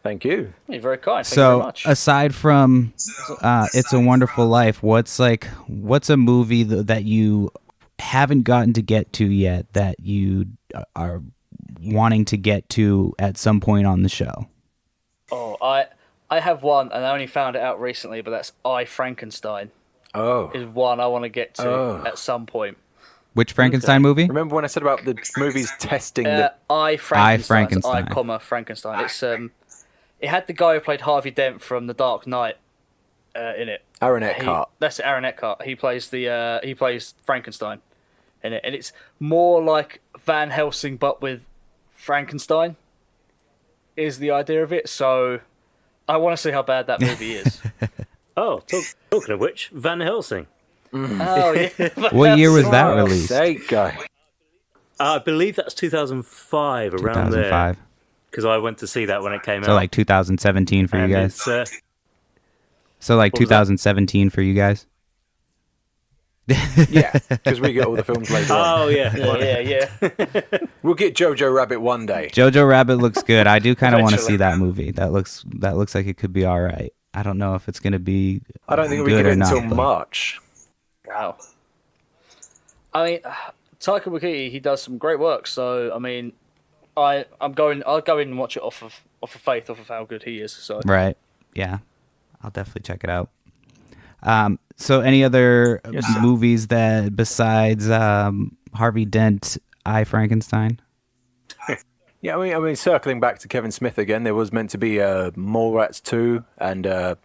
Thank you.
You're very kind. Thank you very much.
Aside from It's a Wonderful Life, what's a movie that you haven't gotten to get to yet that you are wanting to get to at some point on the show?
Oh, I have one, and I only found it out recently, but that's I, Frankenstein.
Oh.
Is one I want to get to at some point.
Which Frankenstein movie?
Remember when I said about the movies testing the...
I, Frankenstein.
Frankenstein.
Frankenstein. It's it had the guy who played Harvey Dent from The Dark Knight in it.
Aaron Eckhart.
That's Aaron Eckhart. He plays Frankenstein in it, and it's more like Van Helsing but with Frankenstein. Is the idea of it? So I want to see how bad that movie is.
Oh, talking of which, Van Helsing.
Oh yeah.
What year was that released?
Sake, guy.
I believe that's 2005, around there.
2005.
Because I went to see that when it came out.
So like 2017 for you guys. So like
what was that?
2017 for you guys.
Yeah, because we get all the films later on.
Oh, yeah.
yeah.
We'll get Jojo Rabbit one day.
Jojo Rabbit looks good. I do kind of want to
Eventually.
see that movie. That looks like it could be all right. I don't know if it's going to be
I don't think we
good
get
or
it
not,
until
but-
March.
Wow. I mean, Taika Waititi, he does some great work. So I mean, I'll go in and watch it off of faith, off of how good he is. So
Right. Yeah. I'll definitely check it out. So any other movies that besides Harvey Dent, I, Frankenstein?
Yeah, I mean, circling back to Kevin Smith again, there was meant to be Mallrats 2, and there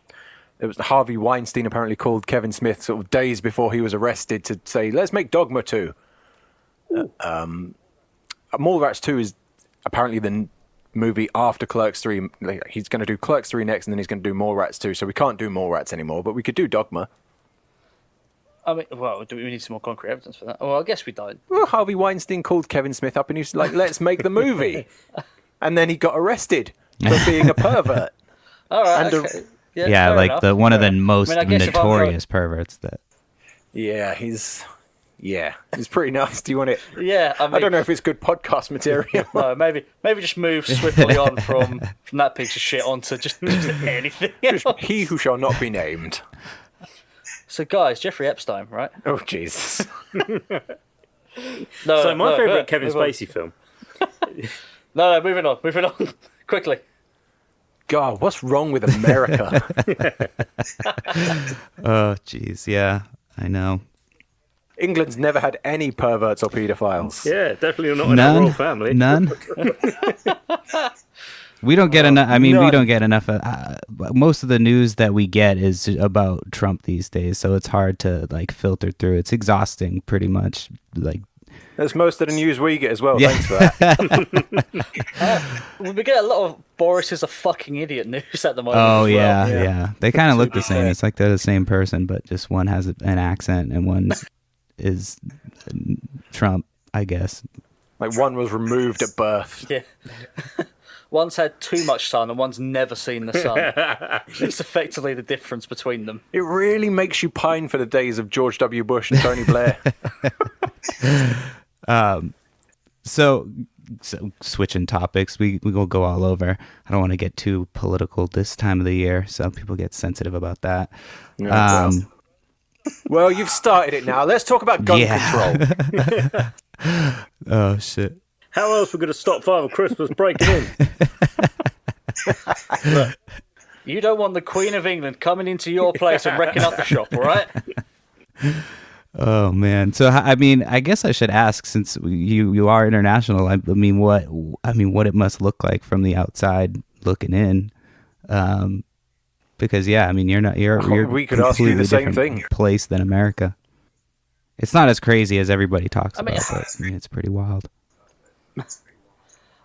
was Harvey Weinstein apparently called Kevin Smith sort of days before he was arrested to say, let's make Dogma 2. Mallrats 2 is apparently the movie after Clerks 3. Like, he's going to do Clerks 3 next, and then he's going to do Mallrats 2, so we can't do Mallrats anymore, but we could do Dogma.
I mean, well, do we need some more concrete evidence for that? Well, I guess we don't.
Well, Harvey Weinstein called Kevin Smith up and he was like, let's make the movie. And then he got arrested for being a pervert.
All right.
And
Okay.
Yeah,
fair
like
enough,
the one of
fair
the
enough.
most
I mean, I guess if I'm
notorious perverts that.
he's pretty nasty, wasn't it?
Yeah, I
don't know if it's good podcast material.
No, maybe just move swiftly on from that piece of shit onto just anything else.
He who shall not be named.
So, guys, Jeffrey Epstein, right?
Oh, Jesus.
No,
So my favourite Kevin
move on.
Spacey film.
No, moving on, quickly.
God, what's wrong with America?
Oh, jeez. Yeah, I know.
England's never had any perverts or paedophiles.
Yeah, definitely not in a royal family.
None. We don't get enough. I mean, we
None.
don't get enough. Most of the news that we get is about Trump these days, so it's hard to like filter through. It's exhausting, pretty much. Like,
That's most of the news we get as well.
Yeah.
Thanks for that.
We get a lot of Boris is a fucking idiot news at the moment.
oh
as well.
yeah. They kind of look the same.
fair.
It's like they're the same person, but just one has an accent and one is Trump, I guess.
Like one was removed at birth.
Yeah. One's had too much sun and one's never seen the sun. It's effectively the difference between them.
It really makes you pine for the days of George W. Bush and Tony Blair.
So switching topics, we will go all over. I don't want to get too political this time of the year. Some people get sensitive about that.
Well, you've started it now. Let's talk about gun control.
Oh shit.
How else are we going to stop Father Christmas breaking in?
Look, you don't want the Queen of England coming into your place and wrecking up the shop, all right?
Oh man. So I mean, I guess I should ask, since you are international. I mean, what it must look like from the outside looking in. Because yeah, I mean, you're
We could ask you
completely
the same
different
thing.
place than America. It's not as crazy as everybody talks
I mean,
about, but I mean, it's pretty wild.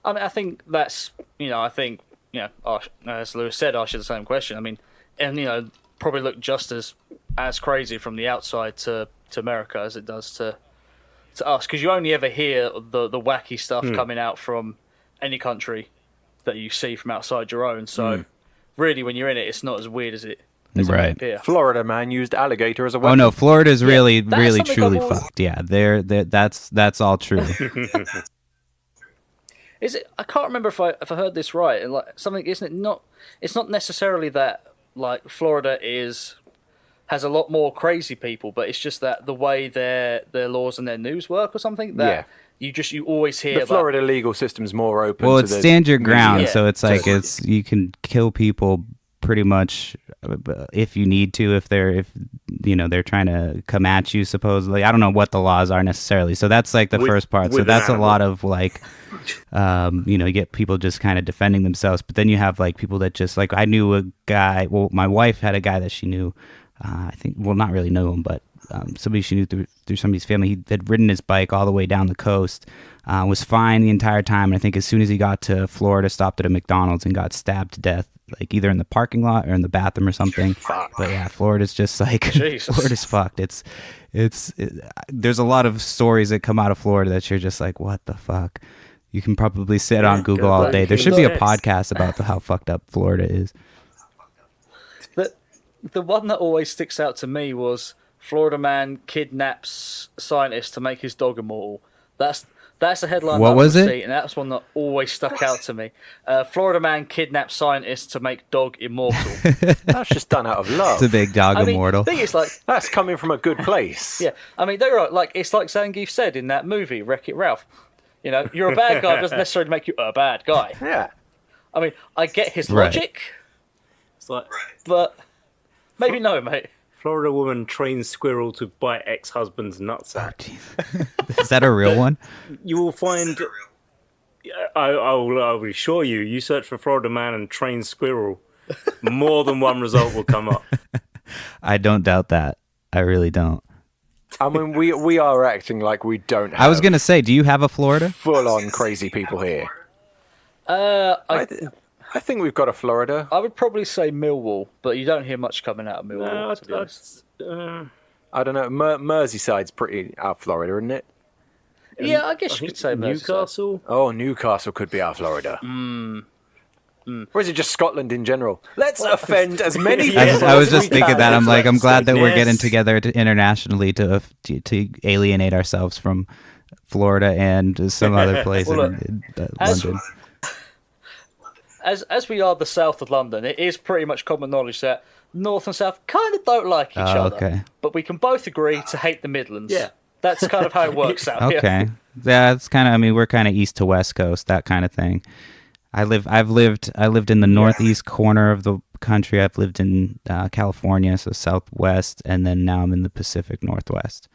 I mean, I think that's, as Lewis said, Ash had the same question. I mean, and, probably look just as crazy from the outside to America as it does to us, because you only ever hear the wacky stuff coming out from any country that you see from outside your own. So really, when you're in it, it's not as weird as it may
Right.
appear.
Florida man used alligator as a weapon.
Oh no, Florida's really,
that's
really,
something
truly
I've always-
fucked. Yeah, that's all true.
Is it? I can't remember if I heard this right. And like something, isn't it? Not. It's not necessarily that like Florida has a lot more crazy people, but it's just that the way their laws and their news work or something. That you always hear
The
about.
Florida legal system's more open.
Well,
to
it's
the
stand your ground,
Yeah.
so it's like you can kill people pretty much if you need to, if they're trying to come at you, supposedly. I don't know what the laws are necessarily. So that's like the first part. So
with an
that's a
animal.
lot of like you get people just kind of defending themselves, but then you have like people that just like, I knew a guy, well, my wife had a guy that she knew, I think, well, not really know him, but somebody she knew through somebody's family. He had ridden his bike all the way down the coast, was fine the entire time, and I think as soon as he got to Florida, stopped at a McDonald's and got stabbed to death, like either in the parking lot or in the bathroom or something. But yeah, Florida's just like
Jesus.
Florida's fucked. There's a lot of stories that come out of Florida that you're just like, what the fuck? You can probably sit on Google all day. There should be a podcast about how fucked up Florida is.
The one that always sticks out to me was Florida man kidnaps scientist to make his dog immortal. That's a headline.
What
that
was
I
it?
see, and that's one that always stuck out to me. Florida man kidnaps scientist to make dog immortal.
That's just done out of love.
It's a big dog
I mean,
immortal.
the thing is, like,
That's coming from a good place.
yeah, I mean, they're right. Like, it's like Zangief said in that movie, Wreck-It Ralph. You know, you're a bad guy doesn't necessarily make you a bad guy.
Yeah.
I mean, I get his
Right.
logic,
It's like
but maybe no, mate.
Florida woman trains squirrel to bite ex-husband's nutsack.
Is that a real one?
You will find. I will assure you. You search for Florida man and trained squirrel, more than one result will come up.
I don't doubt that. I really don't.
I mean, we are acting like we don't have
I was gonna say, do you have a Florida?
full-on crazy people here. I think we've got a Florida.
I would probably say Millwall, but you don't hear much coming out of Millwall, to be honest.
I don't know. Merseyside pretty out Florida, isn't it?
Yeah, I guess you could say Merseyside.
Newcastle.
Oh, Newcastle could be our Florida. Or is it just Scotland in general? Let's offend as many people
I was
as we
just thinking
can.
that. I'm like, I'm glad that we're getting
Yes.
together internationally to alienate ourselves from Florida and some other place
Well,
in
as-
London.
As we are the south of London, it is pretty much common knowledge that north and south kind of don't like each other.
Okay.
But we can both agree to hate the Midlands.
Yeah.
That's kind of how it works out. Yeah.
Okay. Yeah, it's kind of. I mean, we're kind of east to west coast, that kind of thing. I've lived in the northeast corner of the country. I've lived in California, so southwest, and then now I'm in the Pacific Northwest.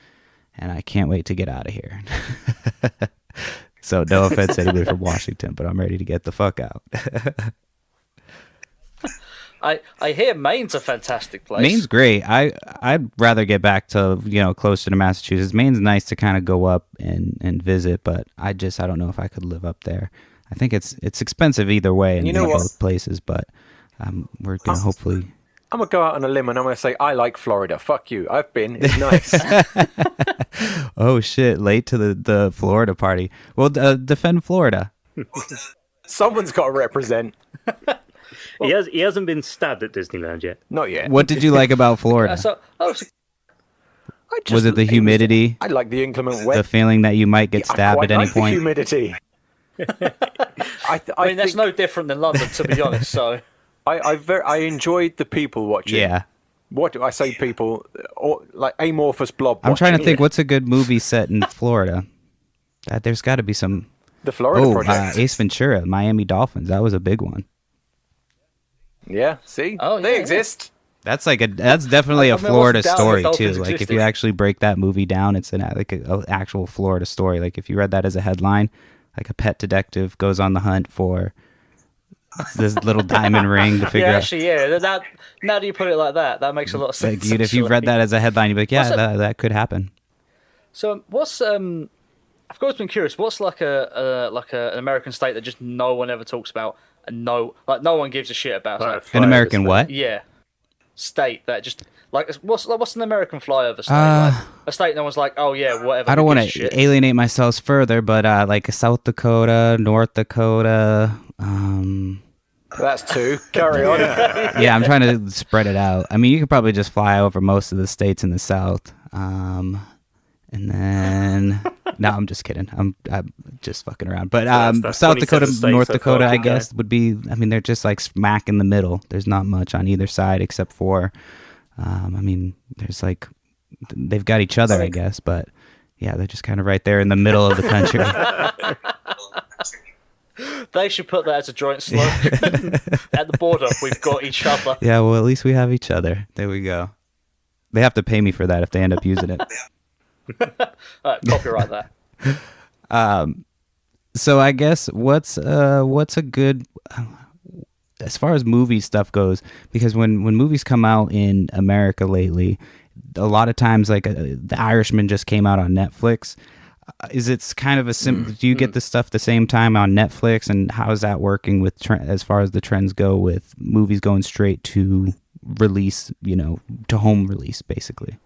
And I can't wait to get out of here. So no offense to anybody from Washington, but I'm ready to get the fuck out.
I hear Maine's a fantastic place.
Maine's great. I'd rather get back to closer to Massachusetts. Maine's nice to kind of go up and visit, but I don't know if I could live up there. I think it's expensive either way in
You know what?
both places, but we're gonna hopefully.
I'm going to go out on a limb and I'm going to say, I like Florida. Fuck you. I've been. It's nice.
Oh shit! Late to the Florida party. Well, defend Florida.
Someone's got to represent.
He hasn't been stabbed at Disneyland yet.
Not yet.
What did you like about Florida?
I just-
Was it the humidity?
I like the inclement
The
weather.
feeling that you might get
I
stabbed
quite
at any
like the
point?
humidity.
I mean, that's no different than London, to be honest. So
I enjoyed the people watching.
Yeah.
What do I say, people? Or, like amorphous blob.
I'm trying to
watching.
think. What's a good movie set in Florida? There's got to be some.
The Florida
Oh,
Project.
Ace Ventura, Miami Dolphins. That was a big one.
Yeah, see?
Oh,
they
yeah.
exist.
That's definitely a
I mean, I
Florida
wasn't down
story
with
too.
dolphins
Like if
existing.
you actually break that movie down, it's an actual Florida story. Like if you read that as a headline, like a pet detective goes on the hunt for this little diamond ring to figure
yeah,
out.
actually, yeah. That now that you put it like that, that makes a lot of sense.
Like if you read
actually.
that as a headline, you'd be like, yeah,
What's
that could happen.
So what's I've always been curious. What's like an American state that just no one ever talks about and no one gives a shit about?
Right.
An American what?
Yeah, state that just what's an American flyover state? A state no one's like, oh yeah, whatever.
I don't
who
want
gives a
to
shit?
alienate myself further, but like South Dakota, North Dakota.
That's two. Carry on.
Yeah, I'm trying to spread it out. I mean, you could probably just fly over most of the states in the South. And then no, I'm just kidding. I'm just fucking around. But
that's
South
27
Dakota,
states
North
so far,
Dakota, I
good guy.
guess would be. I mean, they're just like smack in the middle. There's not much on either side except for. I mean, there's like they've got each other, I guess. But yeah, they're just kind of right there in the middle of the country.
They should put that as a joint slogan. At the border, we've got each other.
Yeah, well, at least we have each other. There we go. They have to pay me for that if they end up using it.
Copyright that.
So I guess what's a good as far as movie stuff goes, because when movies come out in America lately, a lot of times like The Irishman just came out on Netflix. Is it kind of a do you get the stuff the same time on Netflix, and how is that working with as far as the trends go with movies going straight to release, to home release basically?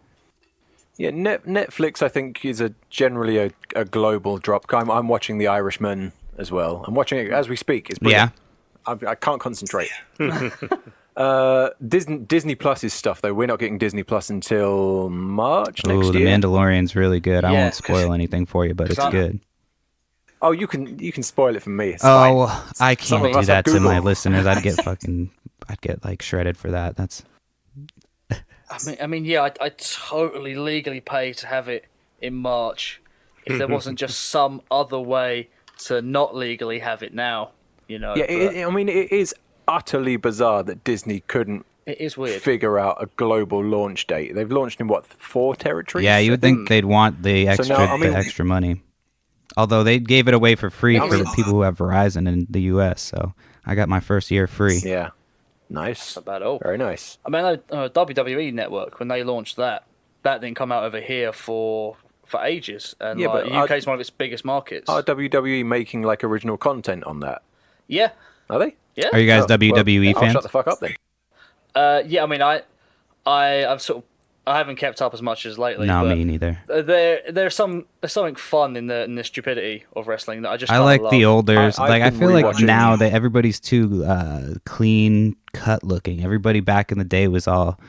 Yeah, Netflix, I think, is generally a global drop. I'm watching The Irishman as well. I'm watching it as we speak. It's brilliant. I can't concentrate. Disney Plus's stuff, though, we're not getting Disney Plus until March next
Oh, The
year.
Mandalorian's really good. I
Yeah,
won't spoil anything for you, but it's good.
Oh, you can spoil it for me. It's fine.
Oh, I
Some
can't
of
do
us have
that to my
Google.
listeners. I'd get like shredded for that. That's
I mean, yeah, I'd totally legally pay to have it in March if there wasn't just some other way to not legally have it now. You know.
Yeah,
but
I mean, it is utterly bizarre that Disney couldn't
it is weird.
figure out a global launch date. They've launched in, what, 4 territories?
Yeah, you would think they'd want the extra,
now, I mean-
the extra money. Although they gave it away for free
Yeah, I
for
mean-
people who have Verizon in the U.S., so I got my first year free.
Yeah. Nice.
Not bad at all.
Very nice.
I mean, WWE Network, when they launched that didn't come out over here for ages, and
Yeah,
like,
but
UK is one of its biggest markets.
Are WWE making, like, original content on that?
Yeah,
Are they?
yeah.
Are you guys
Oh, well,
WWE
I'll
fans?
shut the fuck up then.
Yeah, I mean, I've sort of I haven't kept up as much as lately.
No,
but
me neither.
There's something fun in the stupidity of wrestling that I just
I
kinda
like
love.
the olders.
I've
Like I
been
feel like
rewatching-
now that everybody's too clean cut looking. Everybody back in the day was all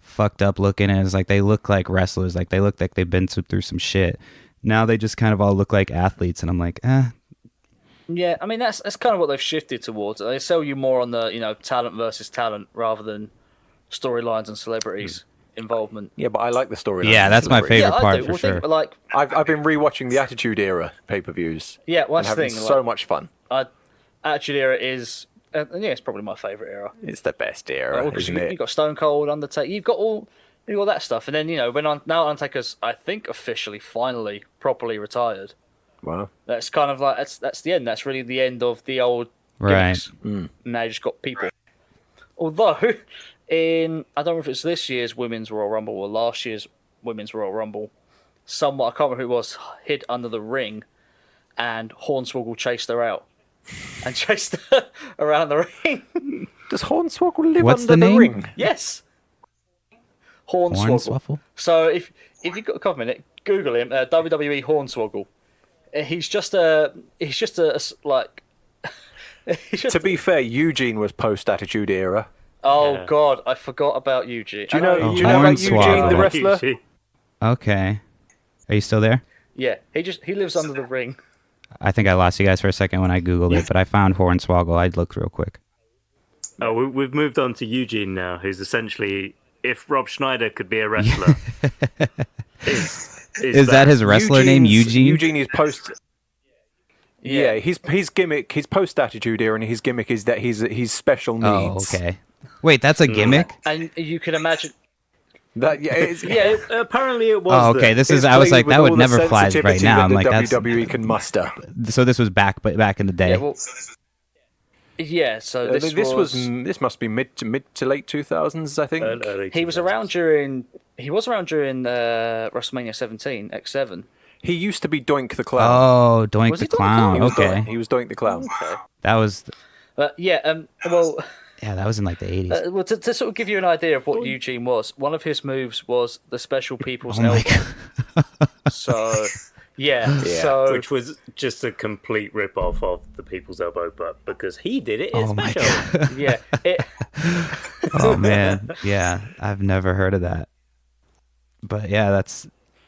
fucked up looking, and it's like they look like wrestlers. Like they look like they've been through some shit. Now they just kind of all look like athletes, and I'm like,
Yeah, I mean that's kind of what they've shifted towards. They sell you more on the talent versus talent rather than storylines and celebrities involvement.
Yeah, but I like the story.
Yeah, that's my favorite
Yeah, I
part
do.
for
Well,
sure.
Like,
I've been rewatching the Attitude Era pay-per-views.
yeah, well,
and
that's the
having
thing.
so
like,
much fun.
Attitude Era is, it's probably my favorite era.
It's the best era,
Well, 'cause
isn't
you've
it?
got Stone Cold, Undertaker. You've got all that stuff, and then when now Undertaker's, I think, officially, finally, properly retired.
Wow.
That's kind of like that's the end. That's really the end of the old
Right.
gimmicks. Now you just got people. Although, I don't know if it's this year's Women's Royal Rumble or last year's Women's Royal Rumble, someone, I can't remember who it was, hid under the ring, and Hornswoggle chased her out and chased her around the ring.
Does Hornswoggle live
What's
under
the
the
name?
ring?
Yes, Hornswoggle.
Hornswoggle?
So if you've got a couple minute, Google him. WWE Hornswoggle. He's just a like. he's just
To be fair, Eugene was post-Attitude Era.
Oh
Yeah.
God, I forgot about Eugene.
Do you know?
Oh,
do you know about
Hornswoggle.
Eugene the wrestler?
Okay. Are you still there?
Yeah, he lives under the ring.
I think I lost you guys for a second when I googled it, but I found Hornswoggle. I'd looked real quick.
Oh, we've moved on to Eugene now, who's essentially, if Rob Schneider could be a wrestler,
Is that his wrestler name, Eugene?
Eugene is post. Yeah, his gimmick, his post-Attitude Era, and his gimmick is that he's special
Oh,
needs.
okay. Wait, that's a gimmick?
And you can imagine.
That yeah.
Yeah,
Apparently it was.
Oh, okay.
the-
This
It's
is. I was
played
like,
with
that would
all the
never fly right
sensitivity
now.
that
I'm
the
like, that's.
WWE can muster.
So this was back in the day.
yeah. Well, yeah. So
This must be mid to late 2000s, I think.
early
he was
2000s.
around during WrestleMania 17 X7.
He used to be Doink the Clown.
Oh, Doink
Was
the
he Doink the
Clown.
He was
Okay,
He was Doink the Clown.
that was.
But yeah, well.
Yeah, that was in like the 80s.
Well, to sort of give you an idea of what Eugene was, one of his moves was the special people's
Oh my
elbow. So, yeah. So,
Which was just a complete rip-off of the People's Elbow, but because he did it, it's
Oh my
special.
yeah.
Oh man, yeah, I've never heard of that. But yeah, that's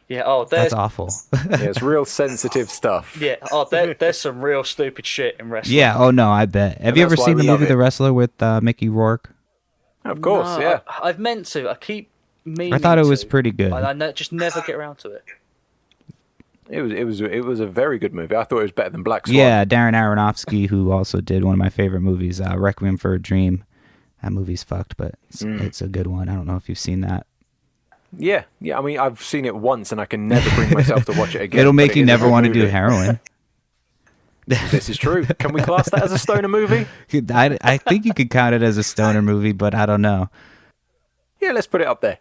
Yeah. Oh, there's
awful.
Yeah, it's real sensitive stuff.
yeah. Oh, there's some real stupid shit in wrestling.
Yeah. Oh no, I bet. Have you ever
that's why
seen the
we love
movie
it.
The Wrestler with Mickey Rourke?
Of course,
No,
yeah.
I've meant to. I keep meaning.
I thought it was
to,
pretty good.
and I just never get around to it.
It was a very good movie. I thought it was better than Black Swan.
Yeah, Darren Aronofsky, who also did one of my favorite movies, Requiem for a Dream. That movie's fucked, but it's a good one. I don't know if you've seen that.
Yeah. I mean, I've seen it once, and I can never bring myself to watch it again.
It'll make
but it
you
is a
never
good
want to do
movie.
heroin.
This is true. Can we class that as a stoner movie?
I think you could count it as a stoner movie, but I don't know.
Yeah, let's put it up there.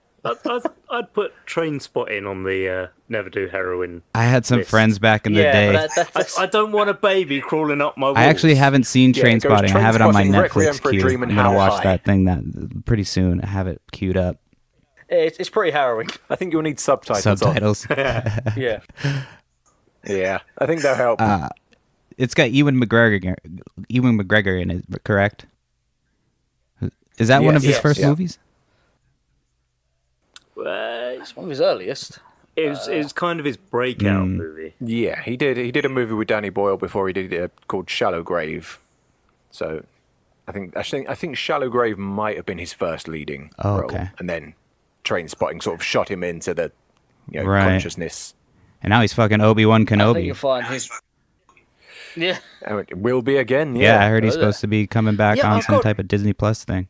I'd put Train Spotting on the never do heroin.
I had some
List.
friends back in the
Yeah,
day.
but that's
I don't want a baby crawling up my walls.
I actually haven't seen
Yeah,
Train
it goes
Spotting. I have it on my
Trainspotting, Requiem
Netflix
for a
queue.
Dream, and
I'm gonna
How
watch
High.
that thing that pretty soon. I have it queued up.
it's pretty harrowing.
I think you'll need subtitles.
Subtitles.
Yeah.
Yeah, I think they'll help.
It's got Ewan McGregor in it, correct? Is that one of his
Yes,
first
yeah.
movies?
It's one of his earliest.
It was kind of his breakout movie.
Yeah, he did a movie with Danny Boyle before he did it called Shallow Grave. So, I think Shallow Grave might have been his first leading
Oh,
role,
okay.
and then Train Spotting sort of shot him into the
Right.
consciousness.
And now he's fucking Obi-Wan
I think
Kenobi.
you'll find his. Yeah.
And it will be again.
Yeah,
Yeah,
I heard he's
Oh,
supposed to be coming back
Yeah,
on
I
some
got-
type of Disney Plus thing.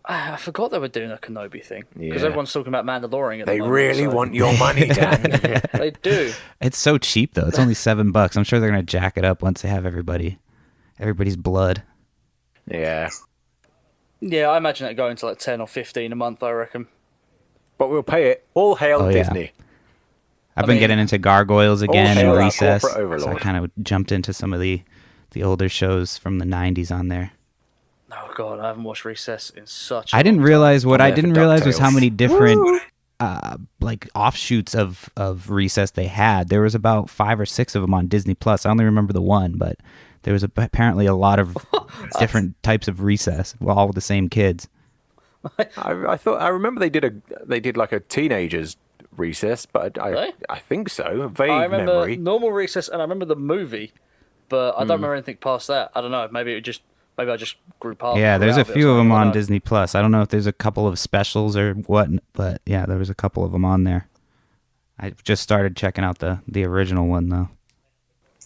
I forgot they were doing a Kenobi thing because
Yeah.
everyone's talking about Mandalorian. At
They
the moment,
really
so-
want your money, Dan.
They do.
It's so cheap though. It's only $7. I'm sure they're gonna jack it up once they have everybody's blood.
Yeah,
Yeah, I imagine it going to like 10 or 15 a month. I reckon.
but we'll pay it. All hail
Oh, yeah.
Disney.
I've been
mean,
getting into Gargoyles again
hail
and
our
Recess,
corporate
so I
overlord.
kind of jumped into some of the older shows from the '90s on there.
Oh god, I haven't watched Recess in such.
I didn't realize what
I'm
I
there for
didn't realize was how
DuckTales.
many different like offshoots of Recess they had. There was about 5 or 6 of them on Disney Plus. I only remember the one, but there was apparently a lot of different types of Recess, well, all with the same kids.
I remember they did like a teenagers recess, but
Really?
I think so. Vague
I remember
memory.
normal Recess, and I remember the movie, but I don't remember anything past that. I don't know. Maybe I just grew past.
Yeah, there's a few of them on
Disney.
Disney Plus. I don't know if there's a couple of specials or what, but yeah, there was a couple of them on there. I just started checking out the original one though.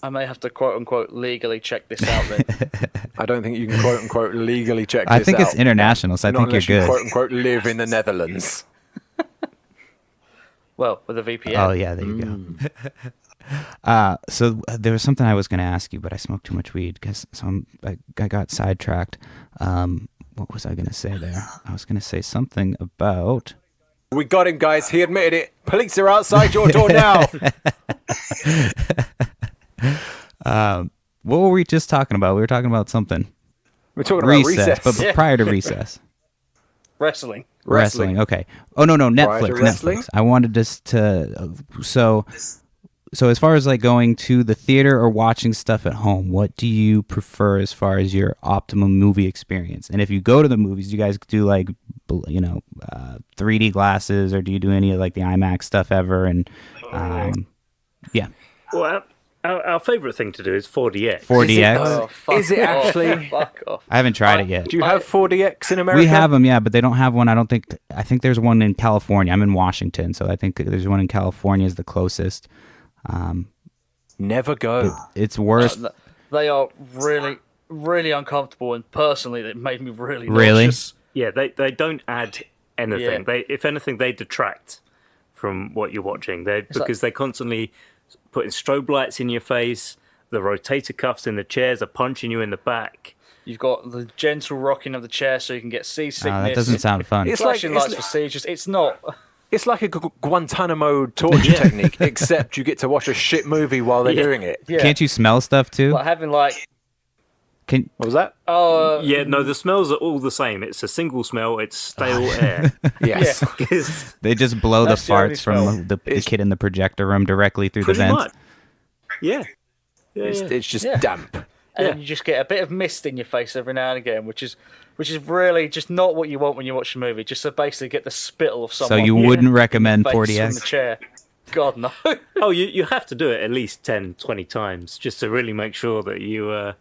I may have to quote unquote legally check this out then.
I don't think you can quote unquote legally check
I
this
think it's
out.
international, so I
Not
think
unless
you're
you
good.
quote unquote live in the Netherlands.
Well, with a VPN.
Oh yeah, there you go. So there was something I was going to ask you, but I smoked too much weed because I got sidetracked. What was I going to say there? I was going to say something about.
We got him, guys. He admitted it. Police are outside your door now.
What were we just talking about? We were talking about something.
We're talking about recess.
but
Yeah.
prior to recess.
Wrestling.
Wrestling. Okay. Oh no,
Prior to
Netflix.
wrestling?
Netflix. I wanted so as far as like going to the theater or watching stuff at home, what do you prefer as far as your optimum movie experience? And if you go to the movies, do you guys do like 3D glasses, or do you do any of like the IMAX stuff ever? And yeah,
Well, our favourite thing to do is 4DX.
4DX.
Oh, fuck
Is it
off.
actually-
Fuck off.
I haven't tried it yet.
Do you have 4DX in America?
We have them, yeah, but they don't have one. I think there's one in California. I'm in Washington, so I think there's one in California is the closest.
Never go.
It's worse.
They are really, really uncomfortable, and personally, it made me really
Really?
nauseous.
Yeah, they don't add anything.
Yeah.
They, if anything, they detract from what you're watching. Because they're constantly putting strobe lights in your face. The rotator cuffs in the chairs are punching you in the back.
You've got the gentle rocking of the chair so you can get seasickness.
That doesn't sound fun.
It's like-
Flashing lights for seizures. It's not.
It's like a Guantanamo torture technique, except you get to watch a shit movie while they're doing it.
Yeah.
Can't you smell stuff too?
Like having like.
Can
What was that?
Oh.
Yeah, no, the smells are all the same. It's a single smell. It's stale air.
Yes.
It's
they just blow the
That's the only
farts from
smell.
the kid in the projector room directly through
pretty
the vents?
much. Yeah.
It's,
yeah.
it's just
Yeah.
damp.
And
Yeah.
you just get a bit of mist in your face every now and again, which is really just not what you want when you watch a movie. Just to basically get the spittle of
So
someone.
you wouldn't recommend
face from the
4DX?
chair. God no.
Oh, you have to do it at least 10, 20 times just to really make sure that you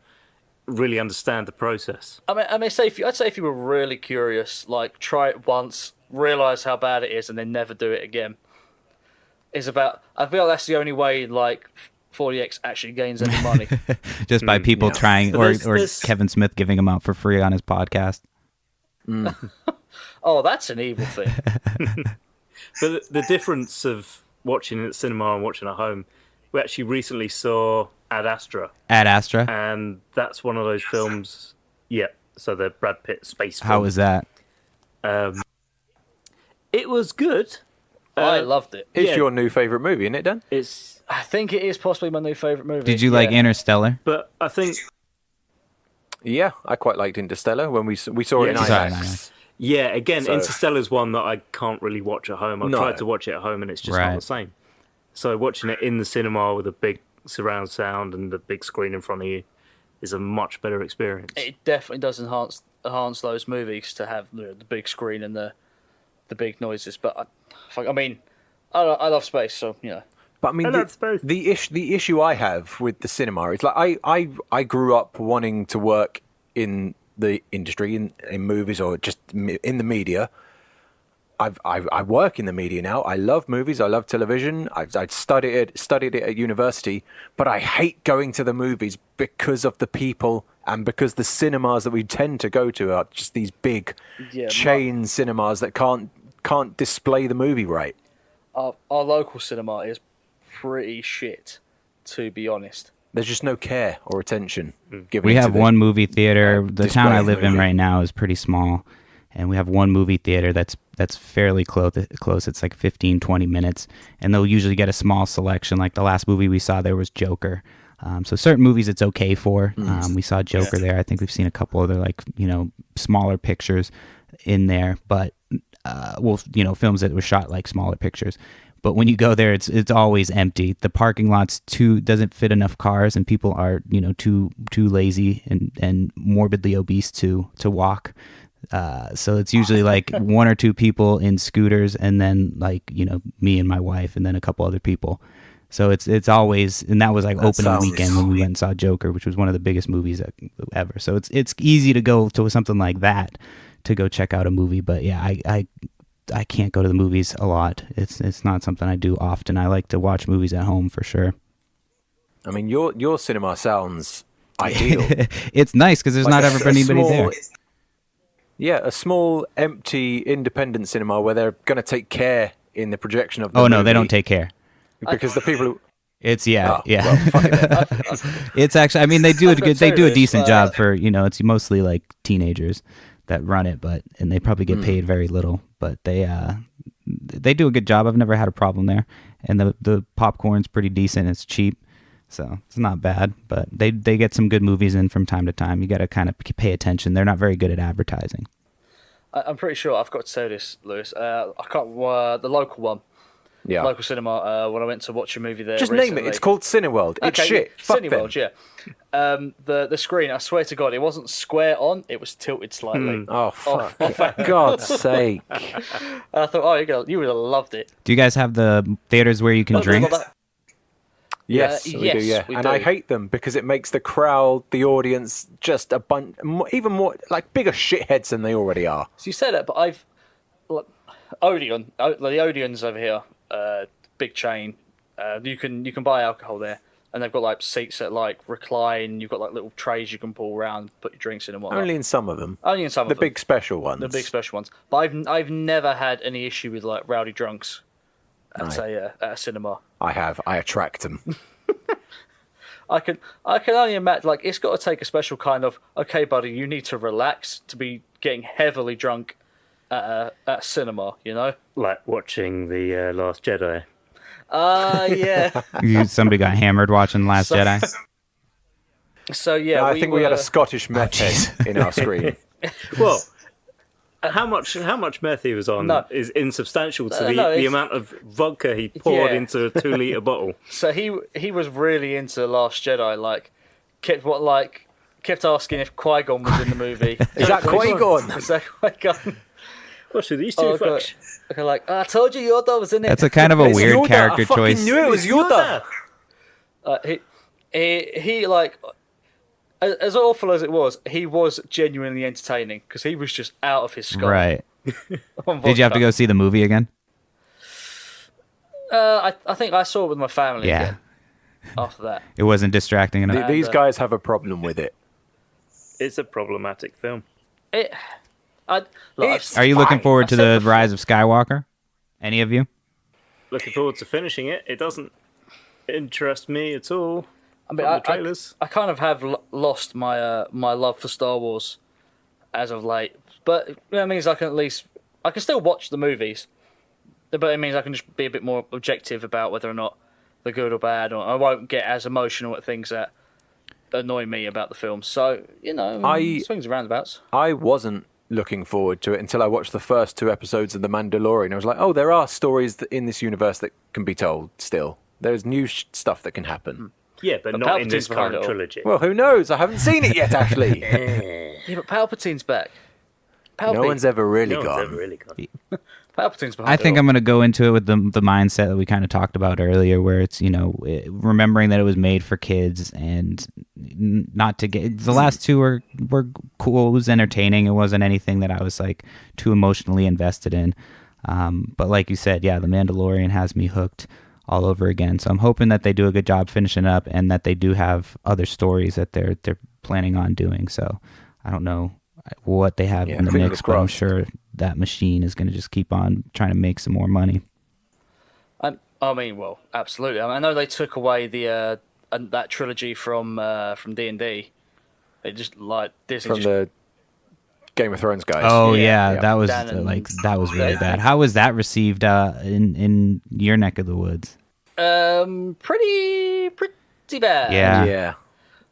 really understand the process.
I'd say if you were really curious, like try it once, realize how bad it is, and then never do it again. I feel like that's the only way like 4DX actually gains any money.
Just by people trying,
But
or
there's-
Kevin Smith giving them out for free on his podcast.
Oh, that's an evil thing.
But the difference of watching at cinema and watching at home, we actually recently saw Ad Astra,
Ad Astra.
and that's one of those films. Yeah, so the Brad Pitt space film.
How was that?
It was good.
I loved it.
It's
Yeah.
your new favourite movie, isn't it, Dan?
It's,
I think it is possibly my new favorite movie.
Did you like
Yeah.
Interstellar?
but I think
Yeah, I quite liked Interstellar when we saw it in
Yeah,
sorry,
IMAX.
yeah. Again,
So-
Interstellar's one that I can't really watch at home. I've
No.
tried to watch it at home, and it's just
Right.
not the same. So watching it in the cinema with a big surround sound and the big screen in front of you is a much better experience.
It definitely does enhance those movies to have the big screen and the big noises. But I love space, so you know.
But I mean,
I love both.
the issue I have with the cinema is like I grew up wanting to work in the industry in movies or just in the media, I work in the media now. I love movies. I love television. I'd studied it at university, but I hate going to the movies because of the people and because the cinemas that we tend to go to are just these big chain cinemas that can't display the movie right.
Our local cinema is pretty shit, to be honest.
There's just no care or attention given.
We
to
have
the
one movie theater. The town I
display of
live
the
in
movie.
right now is pretty small, and we have one movie theater that's fairly close. It's like 15, 20 minutes, and they'll usually get a small selection. Like the last movie we saw there was Joker. So certain movies it's okay for. We saw Joker there. I think we've seen a couple other smaller pictures in there, but films that were shot like smaller pictures. But when you go there, it's always empty. The parking lot's doesn't fit enough cars, and people are too lazy and morbidly obese to walk. So it's usually like one or two people in scooters, and then me and my wife, and then a couple other people. So it's always, and that was like opening weekend when we went and saw Joker, which was one of the biggest movies ever. So it's easy to go to something like that to go check out a movie. But yeah, I can't go to the movies a lot. It's not something I do often. I like to watch movies at home for sure.
I mean, your cinema sounds ideal.
It's nice because there's not ever been anybody there.
Yeah, a small, empty, independent cinema where they're going to take care in the projection of the
Oh no,
movie
they don't take care.
because the people who...
It's
Well, fuck it.
It's actually, I mean, they do a
serious,
decent job for it's mostly like teenagers that run it, and they probably get paid very little, but they do a good job. I've never had a problem there, and the popcorn's pretty decent. It's cheap, so it's not bad. But they get some good movies in from time to time. You got to kind of pay attention. They're not very good at advertising.
I'm pretty sure I've got to say this, Lewis. I can't the local one.
Yeah.
Local cinema. When I went to watch a movie there,
Just
recently.
name it. It's called Cineworld. It's shit. Fuck them.
Cineworld, yeah. The screen, I swear to God, it wasn't square on. It was tilted slightly.
Oh, fuck. For God's sake.
And I thought, you would have loved it.
Do you guys have the theaters where you can drink?
Yes, we do, yeah.
we
And
do.
I hate them because it makes the crowd, the audience, just a bunch, even more, like bigger shitheads than they already are.
So you say that, but Odeon, the Odeons over here, big chain. You can buy alcohol there, and they've got like seats that like recline. You've got like little trays you can pull around, put your drinks in and whatnot.
Only in some of them.
Only in some
The
of them.
big special ones.
The big special ones. But I've never had any issue with like rowdy drunks at a cinema.
I have. I attract them.
I can only imagine, like, it's got to take a special kind of, okay, buddy, you need to relax to be getting heavily drunk at a cinema, you know?
Like watching The Last Jedi.
Yeah.
Somebody got hammered watching Last Jedi.
So, yeah.
I think we had a Scottish meth head in our screen.
Well, how much meth he was on is insubstantial to the amount of vodka he poured into a 2-litre bottle.
So he was really into The Last Jedi, like, kept asking if Qui-Gon was in the movie.
Is that Qui-Gon?
Is that Qui-Gon?
What's with these two fucks?
Okay, like, I told you Yoda was in it.
That's a kind of a
It's
weird
Yoda.
character
I fucking
choice.
knew it was Yoda.
He like, as awful as it was, he was genuinely entertaining because he was just out of his skull.
Right.
on
Did you have to
vodka.
go see the movie again?
I think I saw it with my family
Yeah.
again after that.
It wasn't distracting enough.
These guys have a problem with it.
It's a problematic film.
Are you looking forward to the Rise of Skywalker? Any of you?
Looking forward to finishing it. It doesn't interest me at all.
I mean,
From the trailers.
I kind of have lost my my love for Star Wars as of late, but that means I can still watch the movies, but it means I can just be a bit more objective about whether or not they're good or bad, or I won't get as emotional at things that annoy me about the film. So swings and roundabouts.
I wasn't looking forward to it until I watched the first 2 episodes of The Mandalorian. I was like, oh, there are stories in this universe that can be told still. There's new stuff that can happen.
Yeah, but
But
not in
Palpatine's
this
behind
current
it all.
trilogy.
Well, who knows? I haven't seen it yet, actually.
Yeah, but Palpatine's back.
No one's ever really
No
gone.
one's ever really gone.
Palpatine's behind
I
it
think
all.
I'm going to go into it with the mindset that we kind of talked about earlier, where it's, remembering that it was made for kids and not to get... The last 2 were cool. It was entertaining. It wasn't anything that I was, like, too emotionally invested in. But like you said, yeah, The Mandalorian has me hooked all over again. So I'm hoping that they do a good job finishing up and that they do have other stories that they're planning on doing. So I don't know what they have in the mix, but I'm sure that machine is going to just keep on trying to make some more money.
I mean, well, absolutely. I know they took away the that trilogy from D&D. They just like Disney
from the Game of Thrones guys.
Oh yeah. That was that was really bad. How was that received in your neck of the woods?
Pretty bad.
Yeah.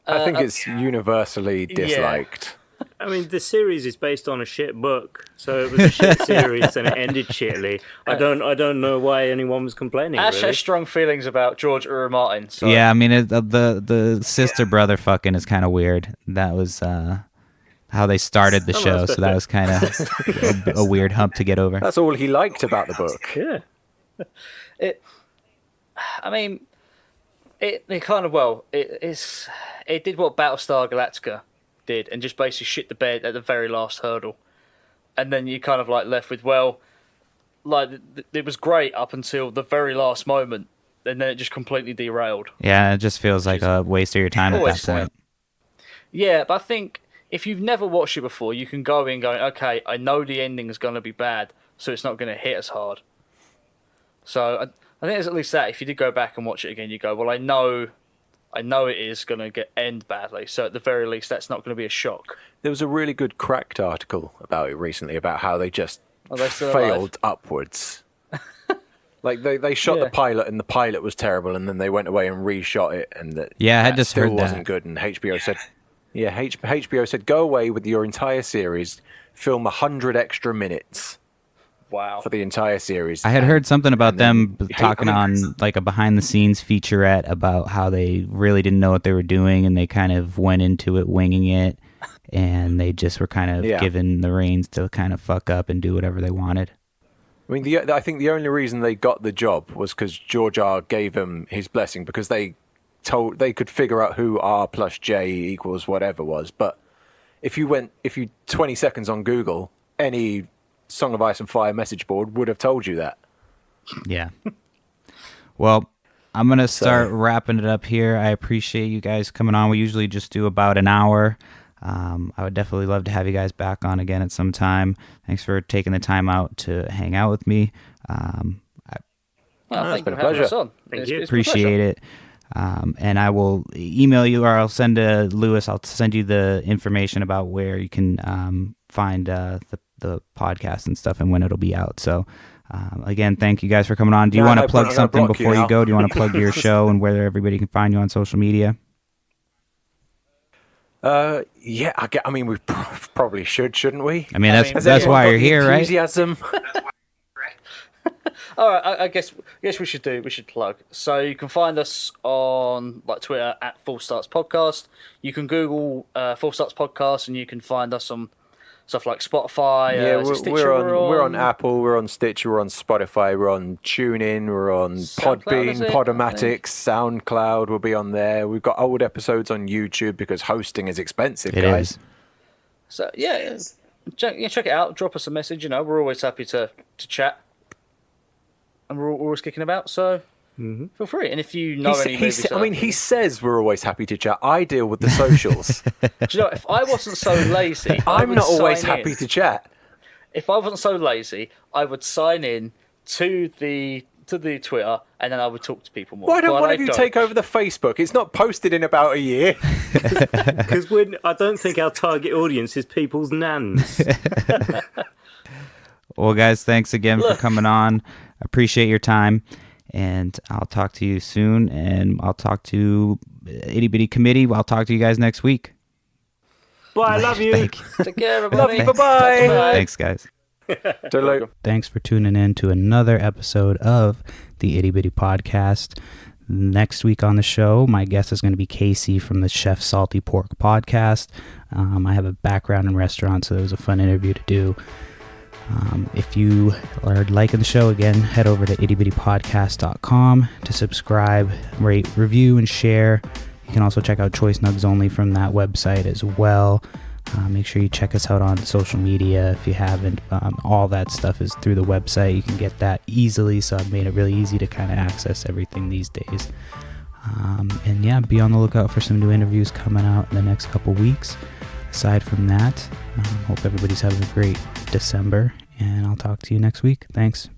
I think it's universally disliked.
I mean, the series is based on a shit book, so it was a shit series and it ended shittily. I don't know why anyone was complaining.
Ash
really.
has strong feelings about George R. R. Martin. So.
Yeah, I mean, the sister brother fucking is kind of weird. That was how they started the show, so that was kind of a weird hump to get over.
That's all he liked about the book.
Yeah.
It kind of it did what Battlestar Galactica did and just basically shit the bed at the very last hurdle, and then you kind of like left with it was great up until the very last moment, and then it just completely derailed.
Yeah, it just feels like a waste of your time at that point.
Yeah, but I think if you've never watched it before, you can go in going, okay, I know the ending is going to be bad, so it's not going to hit as hard. So I think there's at least that. If you did go back and watch it again, you go, well, I know it is going to end badly, so at the very least, that's not going to be a shock.
There was a really good Cracked article about it recently, about how they just failed
alive?
upwards. Like they shot the pilot, and the pilot was terrible, and then they went away and reshot it, and that
I just
still
heard that
wasn't good. And HBO said, HBO said, go away with your entire series, film 100 extra minutes.
Wow.
For the entire series.
I had heard something about them talking on like a behind the scenes featurette about how they really didn't know what they were doing and they kind of went into it winging it, and they just were kind of given the reins to kind of fuck up and do whatever they wanted.
I mean, I think the only reason they got the job was because George R. gave him his blessing, because they could figure out who R plus J equals whatever was. But if you 20 seconds on Google, any Song of Ice and Fire message board would have told you that.
Yeah. Well, I'm going to start wrapping it up here. I appreciate you guys coming on. We usually just do about an hour. I would definitely love to have you guys back on again at some time. Thanks for taking the time out to hang out with me.
It's been a pleasure.
Thank you.
Appreciate it. And I will email you, or I'll send Lewis. I'll send you the information about where you can find the podcast and stuff and when it'll be out. So again, thank you guys for coming on. Do you want to plug something before you go? Do you want to plug your show and where everybody can find you on social media?
Yeah, I mean, we probably shouldn't we?
I mean, that's why you're here, right?
Enthusiasm.
All right, I guess we should plug. So you can find us on like Twitter at Full Starts Podcast. You can Google Full Starts Podcast, and you can find us on stuff like Spotify.
Yeah, we're on Apple, we're on Stitcher, we're on Spotify, we're on TuneIn, we're on Podbean, Podomatic, SoundCloud. We'll be on there. We've got old episodes on YouTube because hosting is expensive, guys.
Is.
So check it out. Drop us a message. We're always happy to chat, and we're always kicking about. So. Mm-hmm. Feel free, and if you know any movies...
he says we're always happy to chat. I deal with the socials.
Do you know, if I wasn't so lazy...
I'm not always happy to chat.
If I wasn't so lazy, I would sign in to the Twitter, and then I would talk to people more.
Why don't one of you take over the Facebook? It's not posted in about a year.
Because I don't think our target audience is people's nans.
Well, guys, thanks again for coming on. I appreciate your time. And I'll talk to you soon, and I'll talk to Itty Bitty Committee. I'll talk to you guys next week.
Bye, love you.
Thank you.
Take care, everybody.
Love you, bye-bye.
Thanks, guys.
Hello.
Thanks for tuning in to another episode of the Itty Bitty Podcast. Next week on the show, my guest is going to be Casey from the Chef Salty Pork Podcast. I have a background in restaurants, so it was a fun interview to do. If you are liking the show, again, head over to ittybittypodcast.com to subscribe, rate, review, and share. You can also check out Choice Nugs Only from that website as well. Make sure you check us out on social media if you haven't. All that stuff is through the website. You can get that easily, so I've made it really easy to kind of access everything these days. And yeah, be on the lookout for some new interviews coming out in the next couple weeks. Aside from that, hope everybody's having a great December, and I'll talk to you next week. Thanks.